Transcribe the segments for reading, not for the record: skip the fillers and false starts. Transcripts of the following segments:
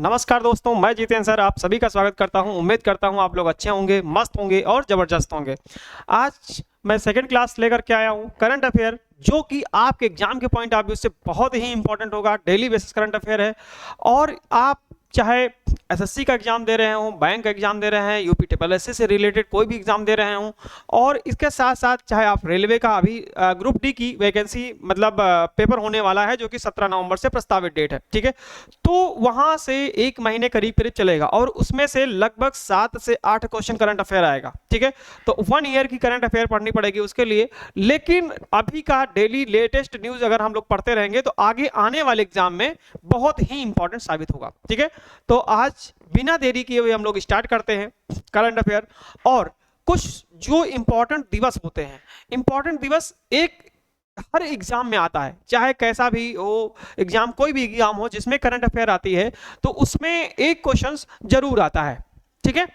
नमस्कार दोस्तों, मैं जितेंद्र सर आप सभी का स्वागत करता हूं। उम्मीद करता हूं आप लोग अच्छे होंगे, मस्त होंगे और ज़बरदस्त होंगे। आज मैं सेकंड क्लास लेकर के आया हूं करंट अफेयर, जो कि आपके एग्जाम के पॉइंट ऑफ व्यू से बहुत ही इंपॉर्टेंट होगा। डेली बेसिस करंट अफेयर है और आप चाहे एसएससी का एग्जाम दे रहे हों, बैंक का एग्जाम दे रहे हैं, यूपी ट्रिपल एससी से रिलेटेड कोई भी एग्जाम दे रहे हों, और इसके साथ साथ चाहे आप रेलवे का अभी ग्रुप डी की वैकेंसी मतलब पेपर होने वाला है, जो कि 17 नवंबर से प्रस्तावित डेट है, ठीक है। तो वहां से एक महीने करीब करीब चलेगा और उसमें से लगभग 7 से 8 क्वेश्चन करंट अफेयर आएगा, ठीक है। तो 1 ईयर की करंट अफेयर पढ़नी पड़ेगी उसके लिए। लेकिन अभी का डेली लेटेस्ट न्यूज अगर हम लोग पढ़ते रहेंगे तो आगे आने वाले एग्जाम में बहुत ही इंपॉर्टेंट साबित होगा, ठीक है। तो आज बिना देरी किए हुए हम लोग स्टार्ट करते हैं करंट अफेयर। और कुछ जो इंपॉर्टेंट दिवस होते हैं, इंपॉर्टेंट दिवस एक हर एग्जाम में आता है, चाहे कैसा भी हो एग्जाम, कोई भी एग्जाम हो जिसमें करंट अफेयर आती है तो उसमें एक क्वेश्चन जरूर आता है, ठीक है।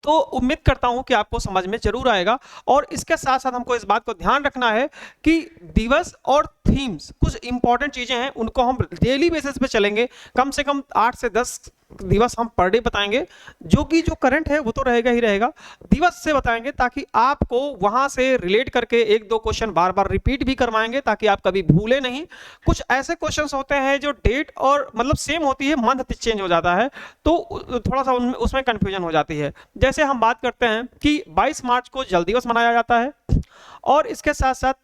तो उम्मीद करता हूं कि आपको समझ में जरूर आएगा। और इसके साथ साथ हमको इस बात को ध्यान रखना है कि दिवस और थीम्स कुछ इंपॉर्टेंट चीजें हैं, उनको हम डेली बेसिस पे चलेंगे। कम से कम 8 से 10 दिवस हम पर डे बताएंगे, जो कि जो करंट है वो तो रहेगा ही रहेगा, दिवस से बताएंगे ताकि आपको वहां से रिलेट करके एक दो क्वेश्चन बार बार रिपीट भी करवाएंगे ताकि आप कभी भूले नहीं। कुछ ऐसे क्वेश्चंस होते हैं जो डेट और मतलब सेम होती है, मंथ चेंज हो जाता है, तो थोड़ा सा उसमें कंफ्यूजन हो जाती है। जैसे हम बात करते हैं कि 22 मार्च को जल दिवस मनाया जाता है और इसके साथ साथ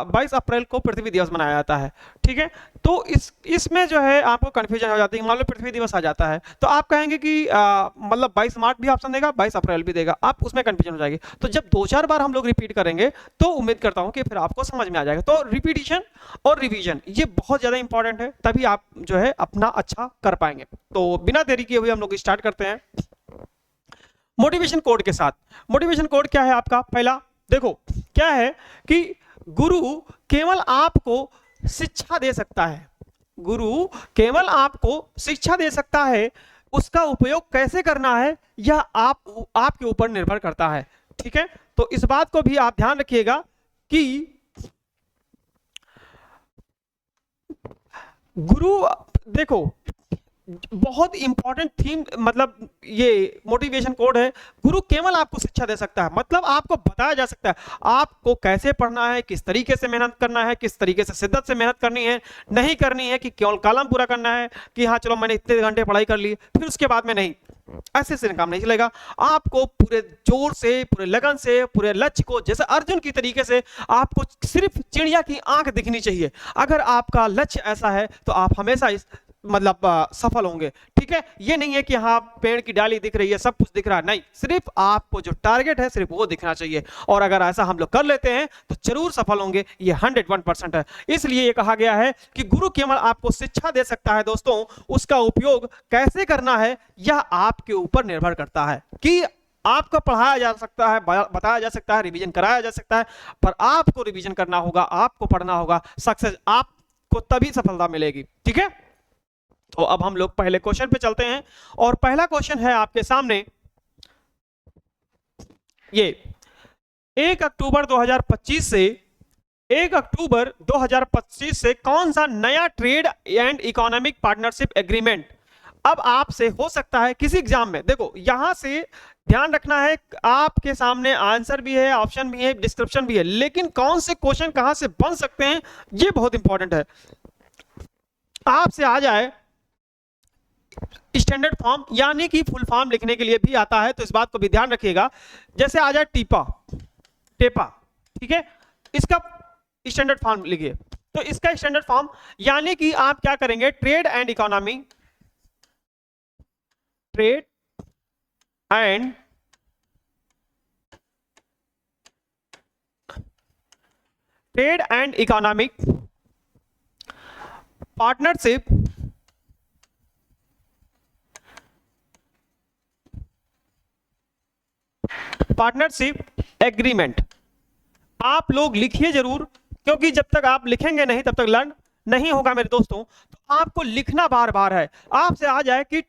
22 अप्रैल को पृथ्वी दिवस मनाया जाता है, ठीक है। तो इसमें जो है आपको कंफ्यूजन हो जाती है। मान लो पृथ्वी दिवस आ जाता है तो आप कहेंगे कि मतलब 22 मार्च भी ऑप्शन देगा, 22 अप्रैल भी देगा, आप उसमें कंफ्यूजन हो जाएगी। तो जब 2-4 बार हम लोग रिपीट करेंगे तो उम्मीद करता हूं कि फिर आपको समझ में आ जाएगा। तो रिपीटिशन और रिवीजन ये बहुत ज्यादा इंपॉर्टेंट है, तभी आप जो है अपना अच्छा कर पाएंगे। तो बिना देरी किए हुए हम लोग स्टार्ट करते हैं मोटिवेशन कोड के साथ। मोटिवेशन कोड क्या है आपका? पहला देखो क्या है कि गुरु केवल आपको शिक्षा दे सकता है, गुरु केवल आपको शिक्षा दे सकता है, उसका उपयोग कैसे करना है यह आपके ऊपर निर्भर करता है, ठीक है। तो इस बात को भी आप ध्यान रखिएगा कि गुरु, देखो बहुत इंपॉर्टेंट थीम मतलब ये मोटिवेशन कोड है। गुरु केवल आपको शिक्षा दे सकता है, मतलब आपको बताया जा सकता है आपको कैसे पढ़ना है, किस तरीके से मेहनत करना है, किस तरीके से शिद्दत से मेहनत करनी है, नहीं करनी है कि केवल कॉलम पूरा करना है कि हाँ चलो मैंने इतने घंटे पढ़ाई कर ली फिर उसके बाद में नहीं, ऐसे से काम नहीं चलेगा। आपको पूरे जोर से, पूरे लगन से, पूरे लक्ष्य को, जैसे अर्जुन की तरीके से आपको सिर्फ चिड़िया की आंख दिखनी चाहिए। अगर आपका लक्ष्य ऐसा है तो आप हमेशा इस मतलब सफल होंगे, ठीक है। ये नहीं है कि हाँ पेड़ की डाली दिख रही है, सब कुछ दिख रहा है, नहीं, सिर्फ आपको जो टारगेट है सिर्फ वो दिखना चाहिए। और अगर ऐसा हम लोग कर लेते हैं तो जरूर सफल होंगे, ये 101% है। इसलिए ये कहा गया है कि गुरु केवल आपको शिक्षा दे सकता है दोस्तों, उसका उपयोग कैसे करना है यह आपके ऊपर निर्भर करता है। कि आपको पढ़ाया जा सकता है, बताया जा सकता है, रिवीजन कराया जा सकता है, पर आपको रिवीजन करना होगा, आपको पढ़ना होगा, सक्सेस आपको तभी सफलता मिलेगी, ठीक है। तो अब हम लोग पहले क्वेश्चन पे चलते हैं और पहला क्वेश्चन है आपके सामने ये 1 अक्टूबर 2025 से 1 अक्टूबर 2025 से कौन सा नया trade and economic partnership agreement अब आपसे हो सकता है किसी एग्जाम में। देखो यहां से ध्यान रखना है, आपके सामने आंसर भी है, ऑप्शन भी है, डिस्क्रिप्शन भी है, लेकिन कौन से क्वेश्चन कहां से बन सकते हैं ये बहुत इंपॉर्टेंट है। आपसे आ जाए स्टैंडर्ड फॉर्म यानी कि फुल फॉर्म लिखने के लिए भी आता है, तो इस बात को भी ध्यान रखिएगा। जैसे आ जाए टीपा, टेपा, ठीक है, इसका स्टैंडर्ड फॉर्म लिखिए। तो इसका स्टैंडर्ड फॉर्म यानी कि आप क्या करेंगे, trade and economy, trade and economic partnership agreement आप लोग लिखिए जरूर, क्योंकि जब तक आप लिखेंगे नहीं तब तक लर्न नहीं होगा मेरे दोस्तों। तो आपको लिखना बार बार है। आपसे आ जाए कि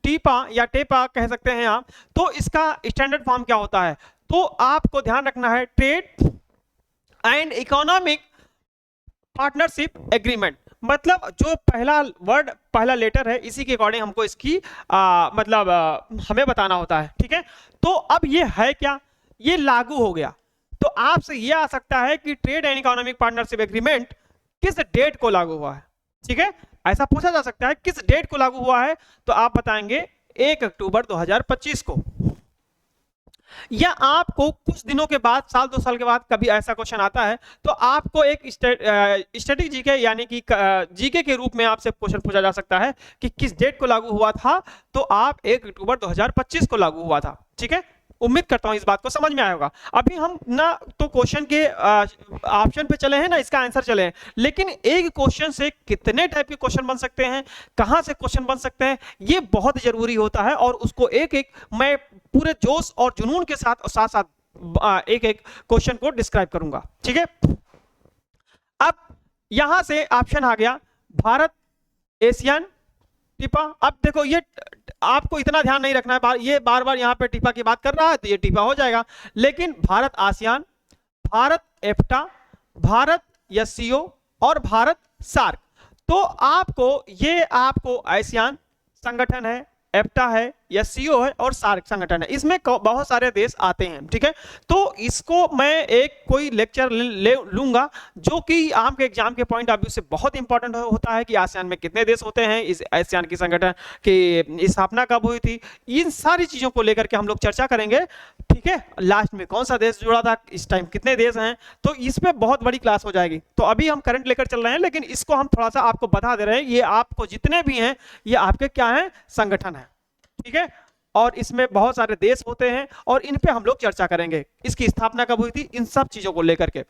टीपा या टेपा कह सकते हैं आप, तो इसका स्टैंडर्ड फॉर्म क्या होता है, तो आपको ध्यान रखना है trade and economic partnership agreement. मतलब जो पहला वर्ड पहला लेटर है इसी के अकॉर्डिंग हमको इसकी मतलब हमें बताना होता है, ठीक है। तो अब ये है क्या, ये लागू हो गया। तो आपसे ये आ सकता है कि trade and economic partnership agreement किस डेट को लागू हुआ है, ठीक है, ऐसा पूछा जा सकता है किस डेट को लागू हुआ है। तो आप बताएंगे 1 अक्टूबर 2025 को, या आपको कुछ दिनों के बाद, साल 2 साल के बाद कभी ऐसा क्वेश्चन आता है तो आपको एक स्टैटिक जीके यानी कि जीके के रूप में आपसे क्वेश्चन पूछा जा सकता है कि किस डेट को लागू हुआ था, तो आप 1 अक्टूबर 2025 को लागू हुआ था, ठीक है। उम्मीद करता हूं इस बात को समझ में आया होगा। अभी हम ना तो क्वेश्चन के ऑप्शन पे चले हैं ना इसका आंसर चले हैं, लेकिन एक क्वेश्चन से कितने टाइप के क्वेश्चन बन सकते हैं, कहां से क्वेश्चन बन सकते हैं, ये बहुत जरूरी होता है। और उसको एक एक मैं पूरे जोश और जुनून के साथ और साथ साथ एक एक क्वेश्चन को डिस्क्राइब करूंगा, ठीक है। अब यहां से ऑप्शन आ गया भारत एशियन टीपा। अब देखो ये आपको इतना ध्यान नहीं रखना है, ये बार बार यहाँ पे टीपा की बात कर रहा है तो ये टीपा हो जाएगा, लेकिन भारत आसियान, भारत एफ्टा, भारत एससीओ और भारत सार्क। तो आपको ये आपको आसियान संगठन है, एफ्टा है, एससीओ है और सार्क संगठन है, इसमें बहुत सारे देश आते हैं, ठीक है। तो इसको मैं एक कोई लेक्चर ले लूंगा जो कि आपके एग्जाम के पॉइंट ऑफ व्यू से बहुत इंपॉर्टेंट होता है कि आसियान में कितने देश होते हैं, इस आसियान की संगठन की स्थापना कब हुई थी, इन सारी चीजों को लेकर के हम लोग चर्चा करेंगे, ठीक है। लास्ट में कौन सा देश जुड़ा था, इस टाइम कितने देश हैं, तो इसमें बहुत बड़ी क्लास हो जाएगी। तो अभी हम करंट लेकर चल रहे हैं, लेकिन इसको हम थोड़ा सा आपको बता दे रहे हैं, ये आपको जितने भी हैं ये आपके क्या है, संगठन है, ठीक है। और इसमें बहुत सारे देश होते हैं और इन पे हम लोग चर्चा करेंगे, इसकी स्थापना कब हुई थी, इन सब चीजों को लेकर के।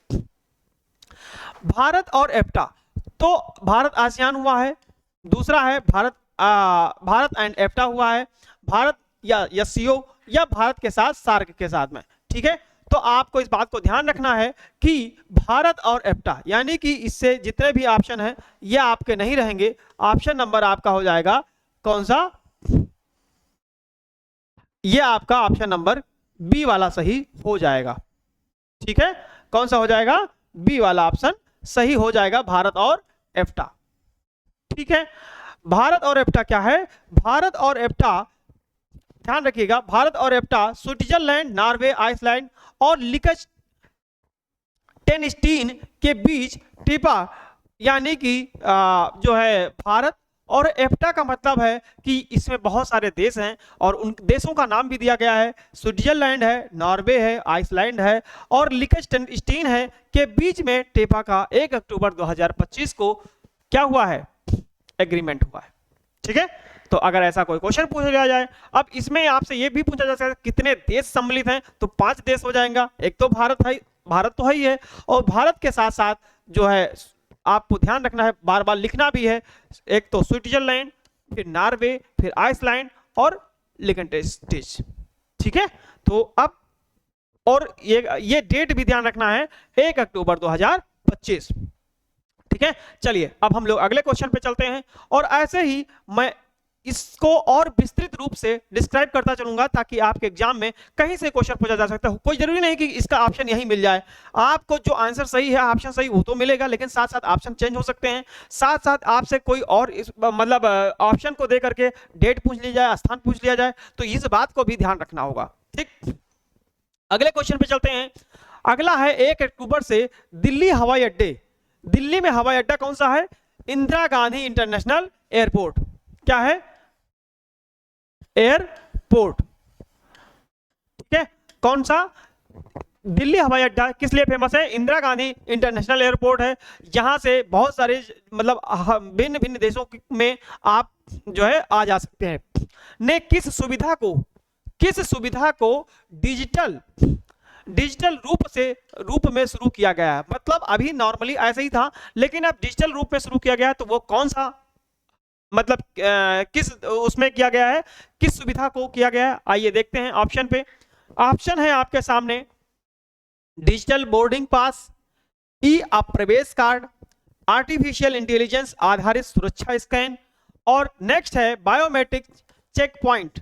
भारत और एफ्टा, तो भारत आसियान हुआ है, दूसरा है भारत एंड एफ्टा हुआ है, भारत या एससीओ या भारत के साथ सार्क के साथ में, ठीक है। तो आपको इस बात को ध्यान रखना है कि भारत और एफ्टा यानी कि इससे जितने भी ऑप्शन हैं ये आपके नहीं रहेंगे। ऑप्शन नंबर आपका हो जाएगा कौन सा, ये आपका ऑप्शन नंबर बी वाला सही हो जाएगा, ठीक है। कौन सा हो जाएगा, बी वाला ऑप्शन सही हो जाएगा, भारत और एफ्टा, ठीक है। भारत और एफ्टा क्या है, भारत और एफ्टा ध्यान रखिएगा, भारत और एफ्टा स्विट्जरलैंड, नॉर्वे, आइसलैंड और लिechtenstein के बीच टीपा यानी कि जो है भारत और एफ्टा का मतलब है कि इसमें बहुत सारे देश हैं और उन देशों का नाम भी दिया गया है, स्विट्जरलैंड है, नॉर्वे है, आइसलैंड है और लिechtenstein है के बीच में टीपा का 1 अक्टूबर 2025 को क्या हुआ है, एग्रीमेंट हुआ है, ठीक है। तो अगर ऐसा कोई क्वेश्चन पूछा जाए, अब इसमें आपसे ये भी पूछा जा सकता है कितने देश सम्मिलित हैं, तो 5 देश हो जाएगा। एक तो भारत है, भारत तो है ही है, और भारत के साथ साथ जो है आपको ध्यान रखना है, बार बार लिखना भी है, एक तो स्विट्जरलैंड, फिर नॉर्वे, फिर आइसलैंड और लिechtenstein, ठीक है। तो अब और ये डेट भी ध्यान रखना है 1 अक्टूबर 2025, ठीक है। चलिए अब हम लोग अगले क्वेश्चन पे चलते हैं और ऐसे ही मैं इसको और विस्तृत रूप से डिस्क्राइब करता चलूंगा ताकि आपके एग्जाम में कहीं से क्वेश्चन पूछा जा सकता है। कोई जरूरी नहीं कि इसका ऑप्शन यही मिल जाए, आपको जो आंसर सही है, ऑप्शन सही वो तो मिलेगा, लेकिन साथ साथ ऑप्शन चेंज हो सकते हैं, साथ साथ आपसे कोई और मतलब ऑप्शन को दे करके डेट पूछ ली जाए, स्थान पूछ लिया जाए, तो इस बात को भी ध्यान रखना होगा, ठीक। अगले क्वेश्चन पे चलते हैं। अगला है 1 अक्टूबर से दिल्ली हवाई अड्डे, दिल्ली में हवाई अड्डा कौन सा है, इंदिरा गांधी इंटरनेशनल एयरपोर्ट, क्या है, एयरपोर्ट, ठीक है। कौन सा, दिल्ली हवाई अड्डा किस लिए फेमस है, इंदिरा गांधी इंटरनेशनल एयरपोर्ट है, यहां से बहुत सारे मतलब भिन्न भिन्न देशों में आप जो है आ जा सकते हैं। ने किस सुविधा को डिजिटल रूप में शुरू किया गया है, मतलब अभी नॉर्मली ऐसे ही था लेकिन अब डिजिटल रूप में शुरू किया गया है, तो वो कौन सा मतलब किस उसमें किया गया है, किस सुविधा को किया गया है, आइए देखते हैं ऑप्शन पे। ऑप्शन है आपके सामने डिजिटल बोर्डिंग पास, ई प्रवेश कार्ड, आर्टिफिशियल इंटेलिजेंस आधारित सुरक्षा स्कैन और नेक्स्ट है बायोमेट्रिक चेक पॉइंट,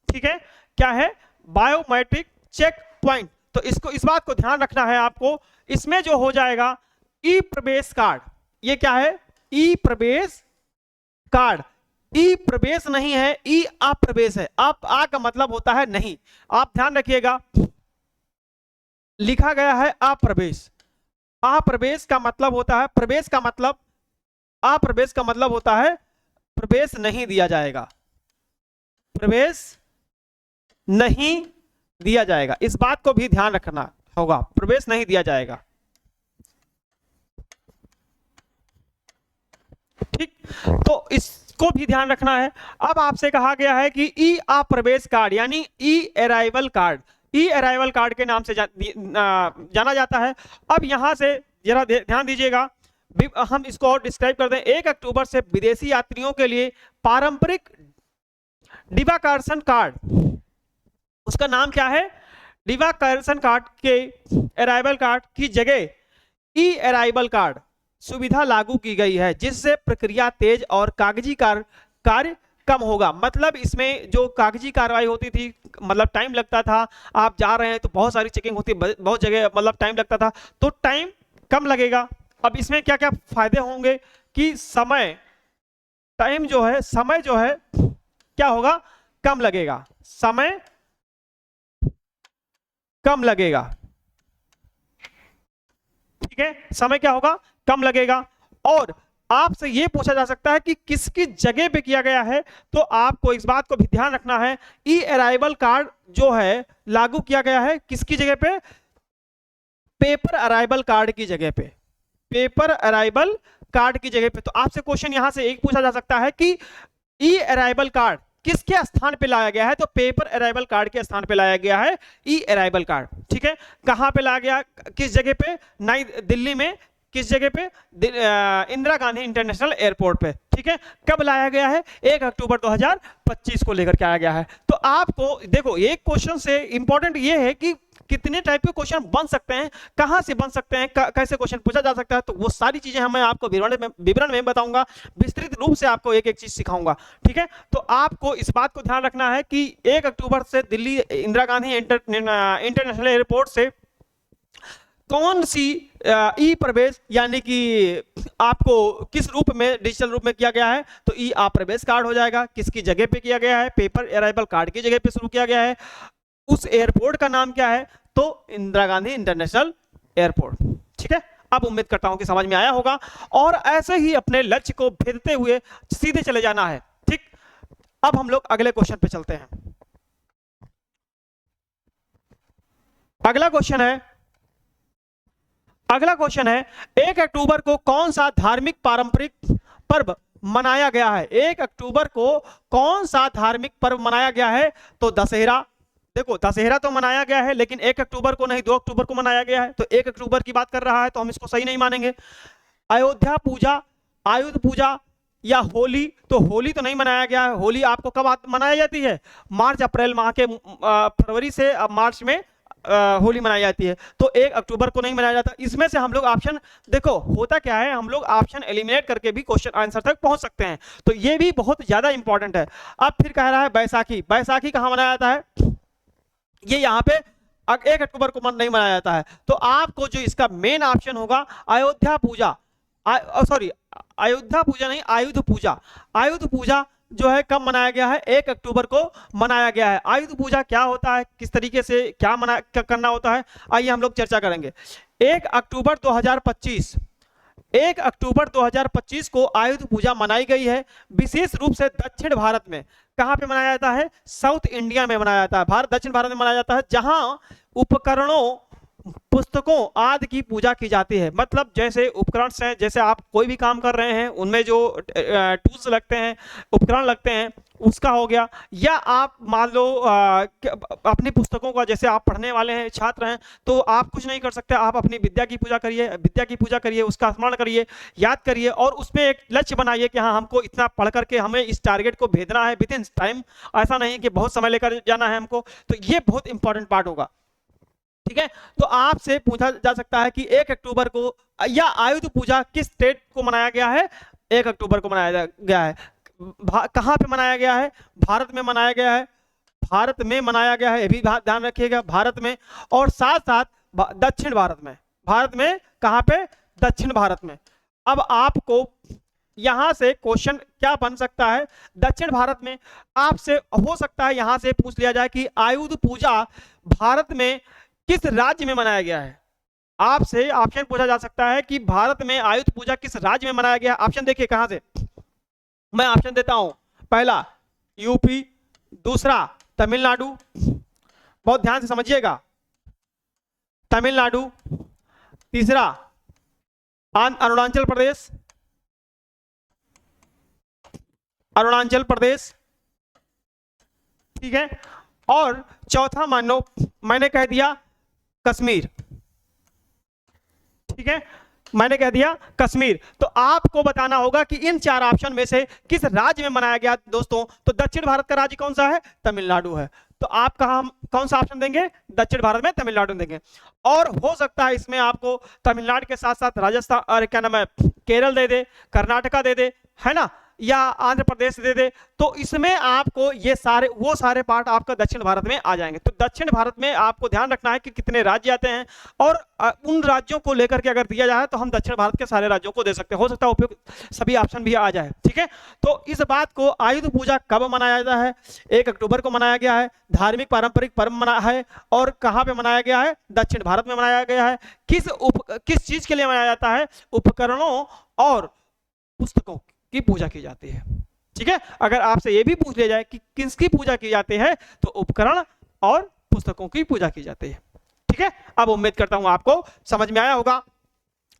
ठीक है। क्या है, बायोमेट्रिक चेक पॉइंट। तो इसको इस बात को ध्यान रखना है आपको, इसमें जो हो जाएगा ई प्रवेश कार्ड, ये क्या है, ई प्रवेश कार्ड, ई प्रवेश नहीं है, ई अप्रवेश है। आ का मतलब होता है नहीं, आप ध्यान रखिएगा, लिखा गया है अप्रवेश। अप्रवेश का मतलब होता है, प्रवेश का मतलब, अप्रवेश का मतलब होता है प्रवेश नहीं दिया जाएगा, प्रवेश नहीं दिया जाएगा। इस बात को भी ध्यान रखना होगा, प्रवेश नहीं दिया जाएगा। ठीक, तो इसको भी ध्यान रखना है। अब आपसे कहा गया है कि ई अप्रवेश कार्ड यानी ई अराइवल कार्ड, ई अराइवल कार्ड के नाम से जाना जाता है। अब यहां से जरा ध्यान दीजिएगा, हम इसको और डिस्क्राइब कर दें। 1 अक्टूबर से विदेशी यात्रियों के लिए पारंपरिक डिमार्केशन कार्ड, उसका नाम क्या है, डिमार्केशन कार्ड के अराइवल कार्ड की जगह ई अराइवल कार्ड सुविधा लागू की गई है, जिससे प्रक्रिया तेज और कागजी कार्य कम होगा। मतलब इसमें जो कागजी कार्रवाई होती थी, मतलब टाइम लगता था, आप जा रहे हैं तो बहुत सारी चेकिंग होती, बहुत जगह मतलब टाइम लगता था, तो टाइम कम लगेगा। अब इसमें क्या क्या फायदे होंगे कि समय, टाइम जो है, समय जो है क्या होगा, कम लगेगा, समय कम लगेगा। ठीक है, समय क्या होगा, कम लगेगा। और आपसे यह पूछा जा सकता है कि किसकी जगह पे किया गया है, तो आपको इस बात को भी ध्यान रखना है, ई अराइवल कार्ड जो है लागू किया गया है किसकी जगह पे, पेपर अराइवल कार्ड की जगह पे, पेपर अराइवल कार्ड की जगह पे। तो आपसे क्वेश्चन यहां से एक पूछा जा सकता है कि ई अराइवल कार्ड किसके स्थान पे लाया गया है, तो पेपर अराइवल कार्ड के स्थान पे लाया गया है ई अराइवल कार्ड। ठीक है, कहां पे लाया गया, किस जगह पे, नई दिल्ली में, किस जगह पे, इंदिरा गांधी इंटरनेशनल एयरपोर्ट पे। ठीक है, कब लाया गया है, 1 अक्टूबर 2025 को लेकर के आया गया है। तो आपको देखो, एक क्वेश्चन से इंपॉर्टेंट ये है कि कितने टाइप के क्वेश्चन बन सकते हैं, कहां से बन सकते हैं, कैसे क्वेश्चन पूछा जा सकता है, तो वो सारी चीजें मैं आपको विवरण में बताऊंगा, विस्तृत रूप से आपको एक एक चीज सिखाऊंगा। ठीक है, तो आपको इस बात को ध्यान रखना है कि 1 अक्टूबर से दिल्ली इंदिरा गांधी इंटरनेशनल एयरपोर्ट से कौन सी ई प्रवेश यानी कि आपको किस रूप में, डिजिटल रूप में किया गया है, तो ई अप्रवेश कार्ड हो जाएगा। किसकी जगह पे किया गया है, पेपर अराइवल कार्ड की जगह पे शुरू किया गया है। उस एयरपोर्ट का नाम क्या है, तो इंदिरा गांधी इंटरनेशनल एयरपोर्ट। ठीक है, अब उम्मीद करता हूं कि समझ में आया होगा, और ऐसे ही अपने लक्ष्य को भेदते हुए सीधे चले जाना है। ठीक, अब हम लोग अगले क्वेश्चन पे चलते हैं। अगला क्वेश्चन है 1 अक्टूबर को कौन सा धार्मिक पारंपरिक पर्व मनाया गया है, 1 अक्टूबर को कौन सा धार्मिक पर्व मनाया गया है, तो दशहरा। देखो, दशहरा तो मनाया गया है, लेकिन 1 अक्टूबर को नहीं, 2 अक्टूबर को मनाया गया है, तो 1 अक्टूबर की बात कर रहा है, तो हम इसको सही नहीं मानेंगे। अयोध्या पूजा, आयुध पूजा या होली, तो होली तो नहीं मनाया गया है। होली आपको कब मनाई जाती है, मार्च अप्रैल माह के, फरवरी से अब मार्च में होली मनाई जाती है, तो 1 अक्टूबर को नहीं मनाया जाता। इसमें से हम लोग ऑप्शन, देखो होता क्या है, हम लोग ऑप्शन एलिमिनेट करके भी क्वेश्चन आंसर तक पहुंच सकते हैं, तो ये भी बहुत ज्यादा इंपॉर्टेंट है। अब फिर कह रहा है बैसाखी, बैसाखी कहां मनाया जाता है, ये यहाँ पे 1 अक्टूबर को नहीं मनाया जाता है, तो आपको जो इसका मेन ऑप्शन होगा अयोध्या पूजा, सॉरी अयोध्या पूजा नहीं, आयुध पूजा। आयुध पूजा जो है कब मनाया गया है, 1 अक्टूबर को मनाया गया है। आयुध पूजा क्या होता है, किस तरीके से क्या करना होता है, आइए हम लोग चर्चा करेंगे। 1 अक्टूबर 2025, 1 अक्टूबर 2025 को आयुध पूजा मनाई गई है, विशेष रूप से दक्षिण भारत में। कहां पे मनाया जाता है, साउथ इंडिया में मनाया जाता है, दक्षिण भारत में मनाया जाता है, जहां उपकरणों, पुस्तकों आदि की पूजा की जाती है। मतलब जैसे उपकरण से, जैसे आप कोई भी काम कर रहे हैं, उनमें जो टूल्स लगते हैं, उपकरण लगते हैं, उसका हो गया। या आप मान लो अपनी पुस्तकों का, जैसे आप पढ़ने वाले हैं, छात्र हैं, तो आप कुछ नहीं कर सकते, आप अपनी विद्या की पूजा करिए, विद्या की पूजा करिए, उसका स्मरण करिए, याद करिए, और उसमें एक लक्ष्य बनाइए कि हाँ, हमको इतना पढ़ करके हमें इस टारगेट को भेजना है विद इन टाइम। ऐसा नहीं कि बहुत समय लेकर जाना है हमको, तो ये बहुत इंपॉर्टेंट पार्ट होगा। ठीक है, तो आपसे पूछा जा सकता है कि 1 अक्टूबर को या आयुध पूजा किस स्टेट को मनाया गया है, 1 अक्टूबर को मनाया गया है। कहां पे मनाया गया है, भारत में मनाया गया है, भारत में मनाया गया है, ये भी ध्यान रखिएगा, भारत में, और साथ साथ दक्षिण भारत में। भारत में कहां पे, दक्षिण भारत में। अब आपको यहां से क्वेश्चन क्या बन सकता है, दक्षिण भारत में आपसे हो सकता है यहां से पूछ लिया जाए कि आयुध पूजा भारत में किस राज्य में मनाया गया है। आपसे ऑप्शन पूछा जा सकता है कि भारत में आयुध पूजा किस राज्य में मनाया गया है। ऑप्शन देखिए कहां से, मैं ऑप्शन देता हूं। पहला यूपी, दूसरा तमिलनाडु, बहुत ध्यान से समझिएगा, तमिलनाडु, तीसरा अरुणाचल प्रदेश, अरुणाचल प्रदेश, ठीक है, और चौथा मान लो मैंने कह दिया कश्मीर, ठीक है, मैंने कह दिया कश्मीर। तो आपको बताना होगा कि इन चार ऑप्शन में से किस राज्य में मनाया गया दोस्तों। तो दक्षिण भारत का राज्य कौन सा है, तमिलनाडु है। तो आप कौन सा ऑप्शन देंगे, दक्षिण भारत में तमिलनाडु देंगे। और हो सकता है इसमें आपको तमिलनाडु के साथ साथ राजस्थान और क्या नाम है केरल दे दे, कर्नाटका दे दे, है ना, या आंध्र प्रदेश दे दे। तो इसमें आपको ये सारे वो सारे पार्ट आपका दक्षिण भारत में आ जाएंगे। तो दक्षिण भारत में आपको ध्यान रखना है कि कितने राज्य आते हैं, और उन राज्यों को लेकर के अगर दिया जाए तो हम दक्षिण भारत के सारे राज्यों को दे सकते हैं। हो सकता है उपयुक्त सभी ऑप्शन भी आ जाए, ठीक है। तो इस बात को, आयुध पूजा कब मनाया जाता है, 1 अक्टूबर को मनाया गया है, धार्मिक पारंपरिक पर्व मना है, और कहां पे मनाया गया है, दक्षिण भारत में मनाया गया है। किस चीज के लिए मनाया जाता है, उपकरणों और पुस्तकों की पूजा की जाती है, ठीक है। अगर आपसे यह भी पूछ लिया जाए कि किसकी पूजा की जाती है, तो उपकरण और पुस्तकों की पूजा की जाती है, ठीक है। अब उम्मीद करता हूं आपको समझ में आया होगा।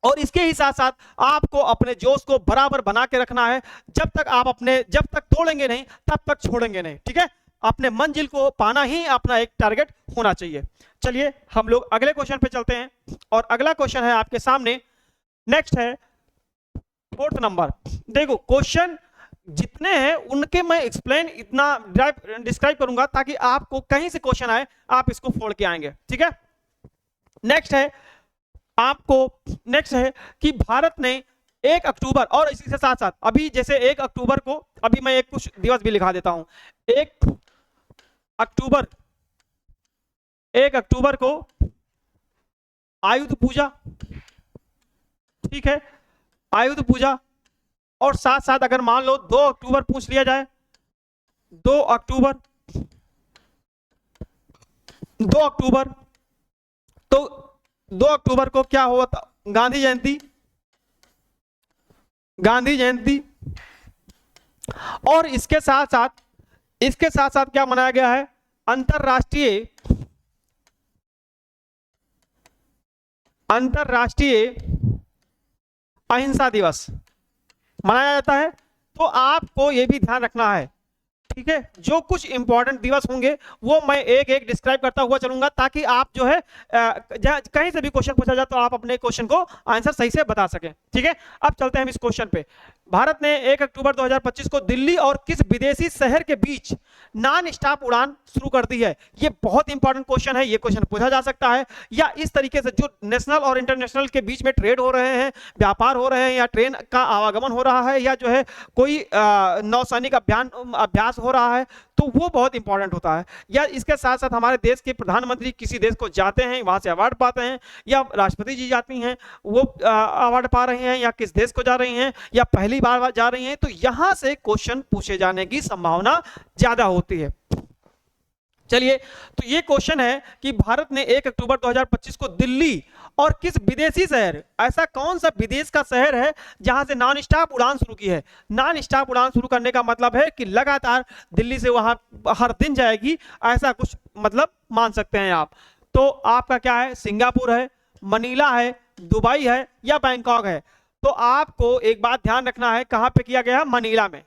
और इसके ही साथ साथ आपको अपने जोश को बराबर बना के रखना है। जब तक तोड़ेंगे नहीं तब तक छोड़ेंगे नहीं, ठीक है। अपने मंजिल को पाना ही अपना एक टारगेट होना चाहिए। चलिए हम लोग अगले क्वेश्चन पे चलते हैं, और अगला क्वेश्चन है आपके सामने, नेक्स्ट है 4th नंबर। देखो क्वेश्चन जितने हैं उनके मैं एक्सप्लेन इतना डिस्क्राइब करूंगा ताकि आपको कहीं से क्वेश्चन आए आप इसको फोड़ के आएंगे, ठीक है। नेक्स्ट है कि भारत ने 1 अक्टूबर, और इसी के साथ साथ अभी जैसे 1 अक्टूबर को, अभी मैं एक कुछ दिवस भी लिखा देता हूं। 1 अक्टूबर को आयुध पूजा, ठीक है, आयुध पूजा। और साथ साथ अगर मान लो 2 अक्टूबर पूछ लिया जाए, 2 अक्टूबर, तो 2 अक्टूबर को क्या हुआ था, गांधी जयंती। और इसके साथ साथ क्या मनाया गया है, अंतरराष्ट्रीय अहिंसा दिवस मनाया जाता है। तो आपको यह भी ध्यान रखना है, ठीक है। जो कुछ इंपॉर्टेंट दिवस होंगे वो मैं एक एक डिस्क्राइब करता हुआ चलूंगा, ताकि आप जो है कहीं से भी क्वेश्चन पूछा जाए तो आप अपने क्वेश्चन को आंसर सही से बता सकें, ठीक है। अब चलते हैं हम इस क्वेश्चन पे। भारत ने 1 अक्टूबर 2025 को दिल्ली और किस विदेशी शहर के बीच नॉन स्टॉप उड़ान शुरू कर दी है। ये बहुत इंपॉर्टेंट क्वेश्चन है, ये क्वेश्चन पूछा जा सकता है। या इस तरीके से जो नेशनल और इंटरनेशनल के बीच में ट्रेड हो रहे हैं, व्यापार हो रहे हैं, या ट्रेन का आवागमन हो रहा है, या जो है कोई नौसैनिक अभ्यास हो रहा है, तो वो बहुत इंपॉर्टेंट होता है। या इसके साथ साथ हमारे देश के प्रधानमंत्री किसी देश को जाते हैं, वहां से अवार्ड पाते हैं, या राष्ट्रपति जी जाती हैं वो अवार्ड पा रहे हैं, या किस देश को जा रही हैं, या पहली बार जा रही हैं, तो यहां से क्वेश्चन पूछे जाने की संभावना ज्यादा होती है। चलिए, तो ये क्वेश्चन है कि भारत ने 1 अक्टूबर 2025 को दिल्ली और किस विदेशी शहर, ऐसा कौन सा विदेश का शहर है जहां से नॉन स्टॉप उड़ान शुरू की है। नॉन स्टॉप उड़ान शुरू करने का मतलब है कि लगातार दिल्ली से वहां हर दिन जाएगी, ऐसा कुछ मतलब मान सकते हैं आप। तो आपका क्या है, सिंगापुर है, मनीला है, दुबई है, या बैंकॉक है। तो आपको एक बात ध्यान रखना है, कहां पे किया गया है, मनीला में।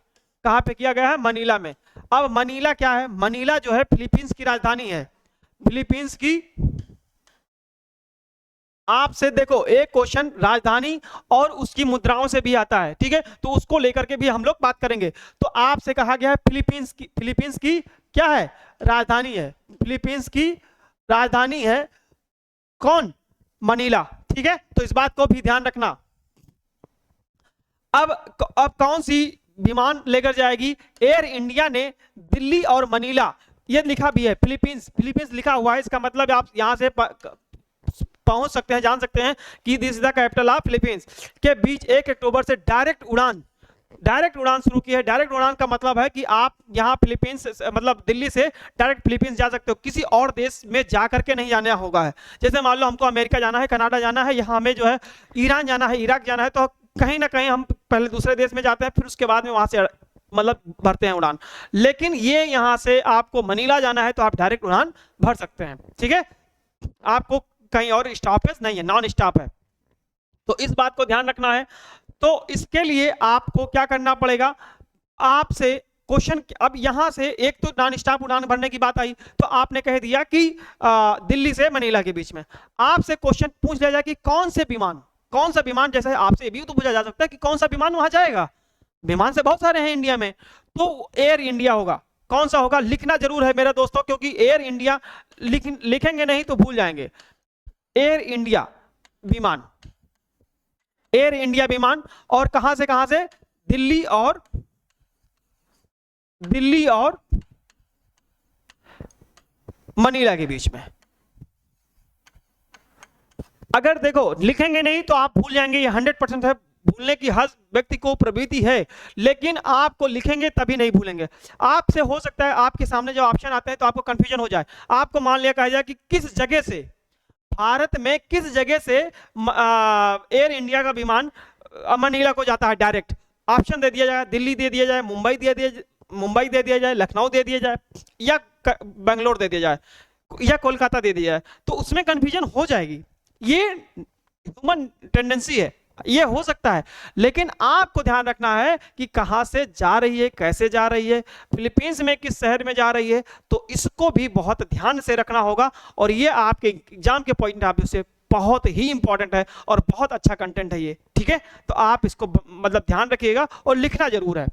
कहां पे किया गया है, मनीला में। अब मनीला क्या है, मनीला जो है फिलीपींस की राजधानी है। फिलीपींस की, आपसे देखो एक क्वेश्चन राजधानी और उसकी मुद्राओं से भी आता है, ठीक है, तो उसको लेकर के भी हम लोग बात करेंगे। तो आपसे कहा गया है फिलीपींस की क्या है, राजधानी है। फिलीपींस की राजधानी है मनीला, ठीक है। तो इस बात को भी ध्यान रखना। अब कौन सी विमान लेकर जाएगी, एयर इंडिया ने दिल्ली और मनीला, ये लिखा भी है फिलीपींस लिखा हुआ है, इसका मतलब आप यहां से पहुंच सकते हैं, जान सकते हैं कि this is the capital of Philippines के बीच 1 अक्टूबर से डायरेक्ट उड़ान डायरेक्ट उड़ान शुरू की है। डायरेक्ट उड़ान का मतलब है कि आप यहाँ फिलीपींस मतलब दिल्ली से डायरेक्ट फिलीपींस जा सकते हो, किसी और देश में जा करके नहीं जाना होगा है। जैसे मान लो हमको अमेरिका जाना है, कनाडा जाना है, यहाँ हमें जो है ईरान जाना है, इराक जाना है, तो कहीं ना कहीं हम पहले दूसरे देश में जाते हैं, फिर उसके बाद में वहां से मतलब भरते हैं उड़ान। लेकिन ये यहाँ से आपको मनीला जाना है तो आप डायरेक्ट उड़ान भर सकते हैं, ठीक है। आपको कहीं और स्टॉपेज नहीं है, नॉन स्टॉप है, तो इस बात को ध्यान रखना है। तो इसके लिए आपको क्या करना पड़ेगा, आपसे क्वेश्चन, अब यहां से एक तो नॉन स्टॉप उड़ान भरने की बात आई, तो आपने कह दिया कि दिल्ली से मनीला के बीच में। आपसे क्वेश्चन पूछ लिया जाए कि कौन सा विमान, जैसे आपसे ये भी तो पूछा जा सकता है कि कौन सा विमान वहां जाएगा। विमान से बहुत सारे हैं इंडिया में, तो एयर इंडिया होगा। कौन सा होगा, लिखना जरूर है मेरे दोस्तों, क्योंकि एयर इंडिया लिखेंगे नहीं तो भूल जाएंगे। एयर इंडिया विमान, एयर इंडिया विमान, और कहां से दिल्ली और मनीला के बीच में। अगर देखो लिखेंगे नहीं तो आप भूल जाएंगे, ये 100% है, भूलने की हर व्यक्ति को प्रवृत्ति है, लेकिन आपको लिखेंगे तभी नहीं भूलेंगे। आपसे हो सकता है आपके सामने जो ऑप्शन आते हैं तो आपको कंफ्यूजन हो जाए। आपको मान लिया कहा जाए कि किस जगह से, भारत में किस जगह से एयर इंडिया का विमान मनीला को जाता है डायरेक्ट। ऑप्शन दे दिया जाए, दिल्ली दे दिया जाए, मुंबई दे दिया जाए, लखनऊ दे दिया जाए, या बेंगलोर दे दिया जाए, या कोलकाता दे दिया जाए, तो उसमें कंफ्यूजन हो जाएगी। ये ह्यूमन टेंडेंसी है, ये हो सकता है, लेकिन आपको ध्यान रखना है कि कहां से जा रही है, कैसे जा रही है, फिलीपींस में किस शहर में जा रही है, तो इसको भी बहुत ध्यान से रखना होगा। और ये आपके एग्जाम के पॉइंट ऑफ व्यू से बहुत ही इंपॉर्टेंट है और बहुत अच्छा कंटेंट है ये, ठीक है। तो आप इसको मतलब ध्यान रखिएगा और लिखना जरूर है।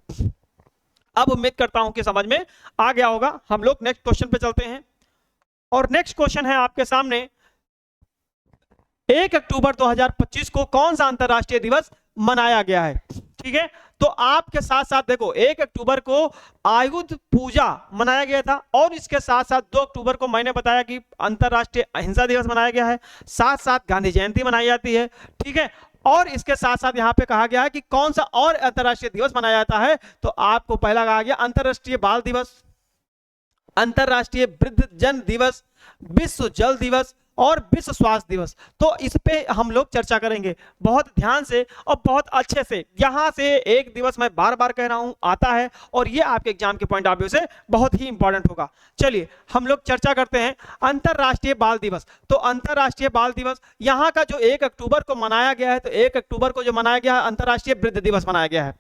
अब उम्मीद करता हूं कि समझ में आ गया होगा। हम लोग नेक्स्ट क्वेश्चन पे चलते हैं, और नेक्स्ट क्वेश्चन है आपके सामने, 1 अक्टूबर 2025 को कौन सा अंतरराष्ट्रीय दिवस मनाया गया है, ठीक है। तो आपके साथ साथ देखो, 1 अक्टूबर को आयुध पूजा मनाया गया था, और इसके साथ साथ 2 अक्टूबर को मैंने बताया कि अंतरराष्ट्रीय अहिंसा दिवस मनाया गया है, साथ साथ गांधी जयंती मनाई जाती है, ठीक है। और इसके साथ साथ यहाँ पे कहा गया है कि कौन सा और अंतरराष्ट्रीय दिवस मनाया जाता है, तो आपको पहला कहा गया अंतरराष्ट्रीय बाल दिवस, अंतरराष्ट्रीय वृद्धजन दिवस, विश्व जल दिवस और विश्व स्वास्थ्य दिवस। तो इस पे हम लोग चर्चा करेंगे बहुत ध्यान से और बहुत अच्छे से। यहां से एक दिवस मैं बार बार कह रहा हूं आता है, और ये आपके एग्जाम के पॉइंट ऑफ व्यू से बहुत ही इंपॉर्टेंट होगा। चलिए हम लोग चर्चा करते हैं अंतरराष्ट्रीय बाल दिवस। तो अंतरराष्ट्रीय बाल दिवस यहाँ का जो 1 अक्टूबर को मनाया गया है, तो 1 अक्टूबर को जो मनाया गया है अंतरराष्ट्रीय वृद्ध दिवस मनाया गया है।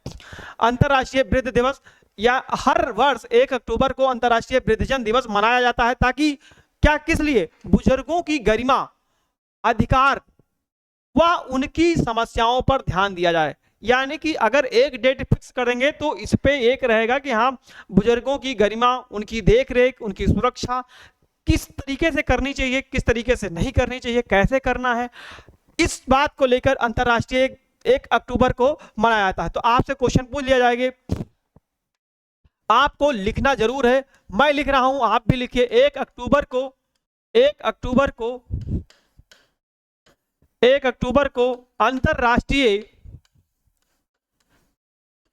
अंतरराष्ट्रीय वृद्ध दिवस, या हर वर्ष 1 अक्टूबर को अंतरराष्ट्रीय वृद्धजन दिवस मनाया जाता है, ताकि क्या, किस लिए, बुजुर्गों की गरिमा, अधिकार व उनकी समस्याओं पर ध्यान दिया जाए। यानी कि अगर एक डेट फिक्स करेंगे तो इस पे एक रहेगा कि हाँ, बुजुर्गों की गरिमा, उनकी देखरेख, उनकी सुरक्षा किस तरीके से करनी चाहिए, किस तरीके से नहीं करनी चाहिए, कैसे करना है, इस बात को लेकर अंतरराष्ट्रीय 1 अक्टूबर को मनाया जाता है। तो आपसे क्वेश्चन पूछ लिया जाएगा, आपको लिखना जरूर है, मैं लिख रहा हूं, आप भी लिखिए। 1 अक्टूबर को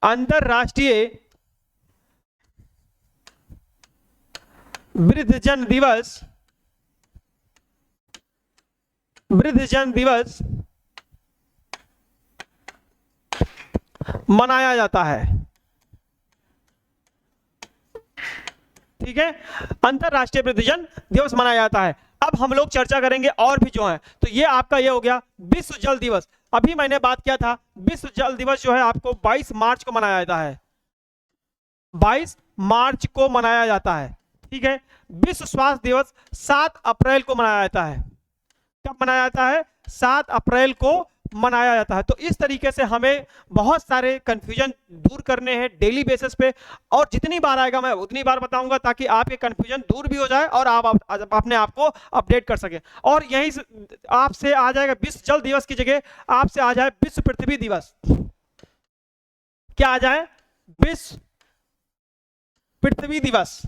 अंतरराष्ट्रीय वृद्धजन दिवस मनाया जाता है, ठीक है। अंतरराष्ट्रीय वृद्धजन दिवस मनाया जाता है। अब हम लोग चर्चा करेंगे और भी जो है, तो ये आपका ये हो गया विश्व जल दिवस। अभी मैंने बात किया था, विश्व जल दिवस जो है आपको 22 मार्च को मनाया जाता है, 22 मार्च को मनाया जाता है, ठीक है। विश्व स्वास्थ्य दिवस 7 अप्रैल को मनाया जाता है। कब मनाया जाता है? 7 अप्रैल को मनाया जाता है। तो इस तरीके से हमें बहुत सारे कंफ्यूजन दूर करने हैं डेली बेसिस पे, और जितनी बार आएगा मैं उतनी बार बताऊंगा, ताकि आपके कंफ्यूजन दूर भी हो जाए और आप अपने आप को अपडेट कर सके। और यही आपसे आ जाएगा विश्व जल दिवस की जगह आपसे आ जाए विश्व पृथ्वी दिवस। क्या आ जाए? विश्व पृथ्वी दिवस।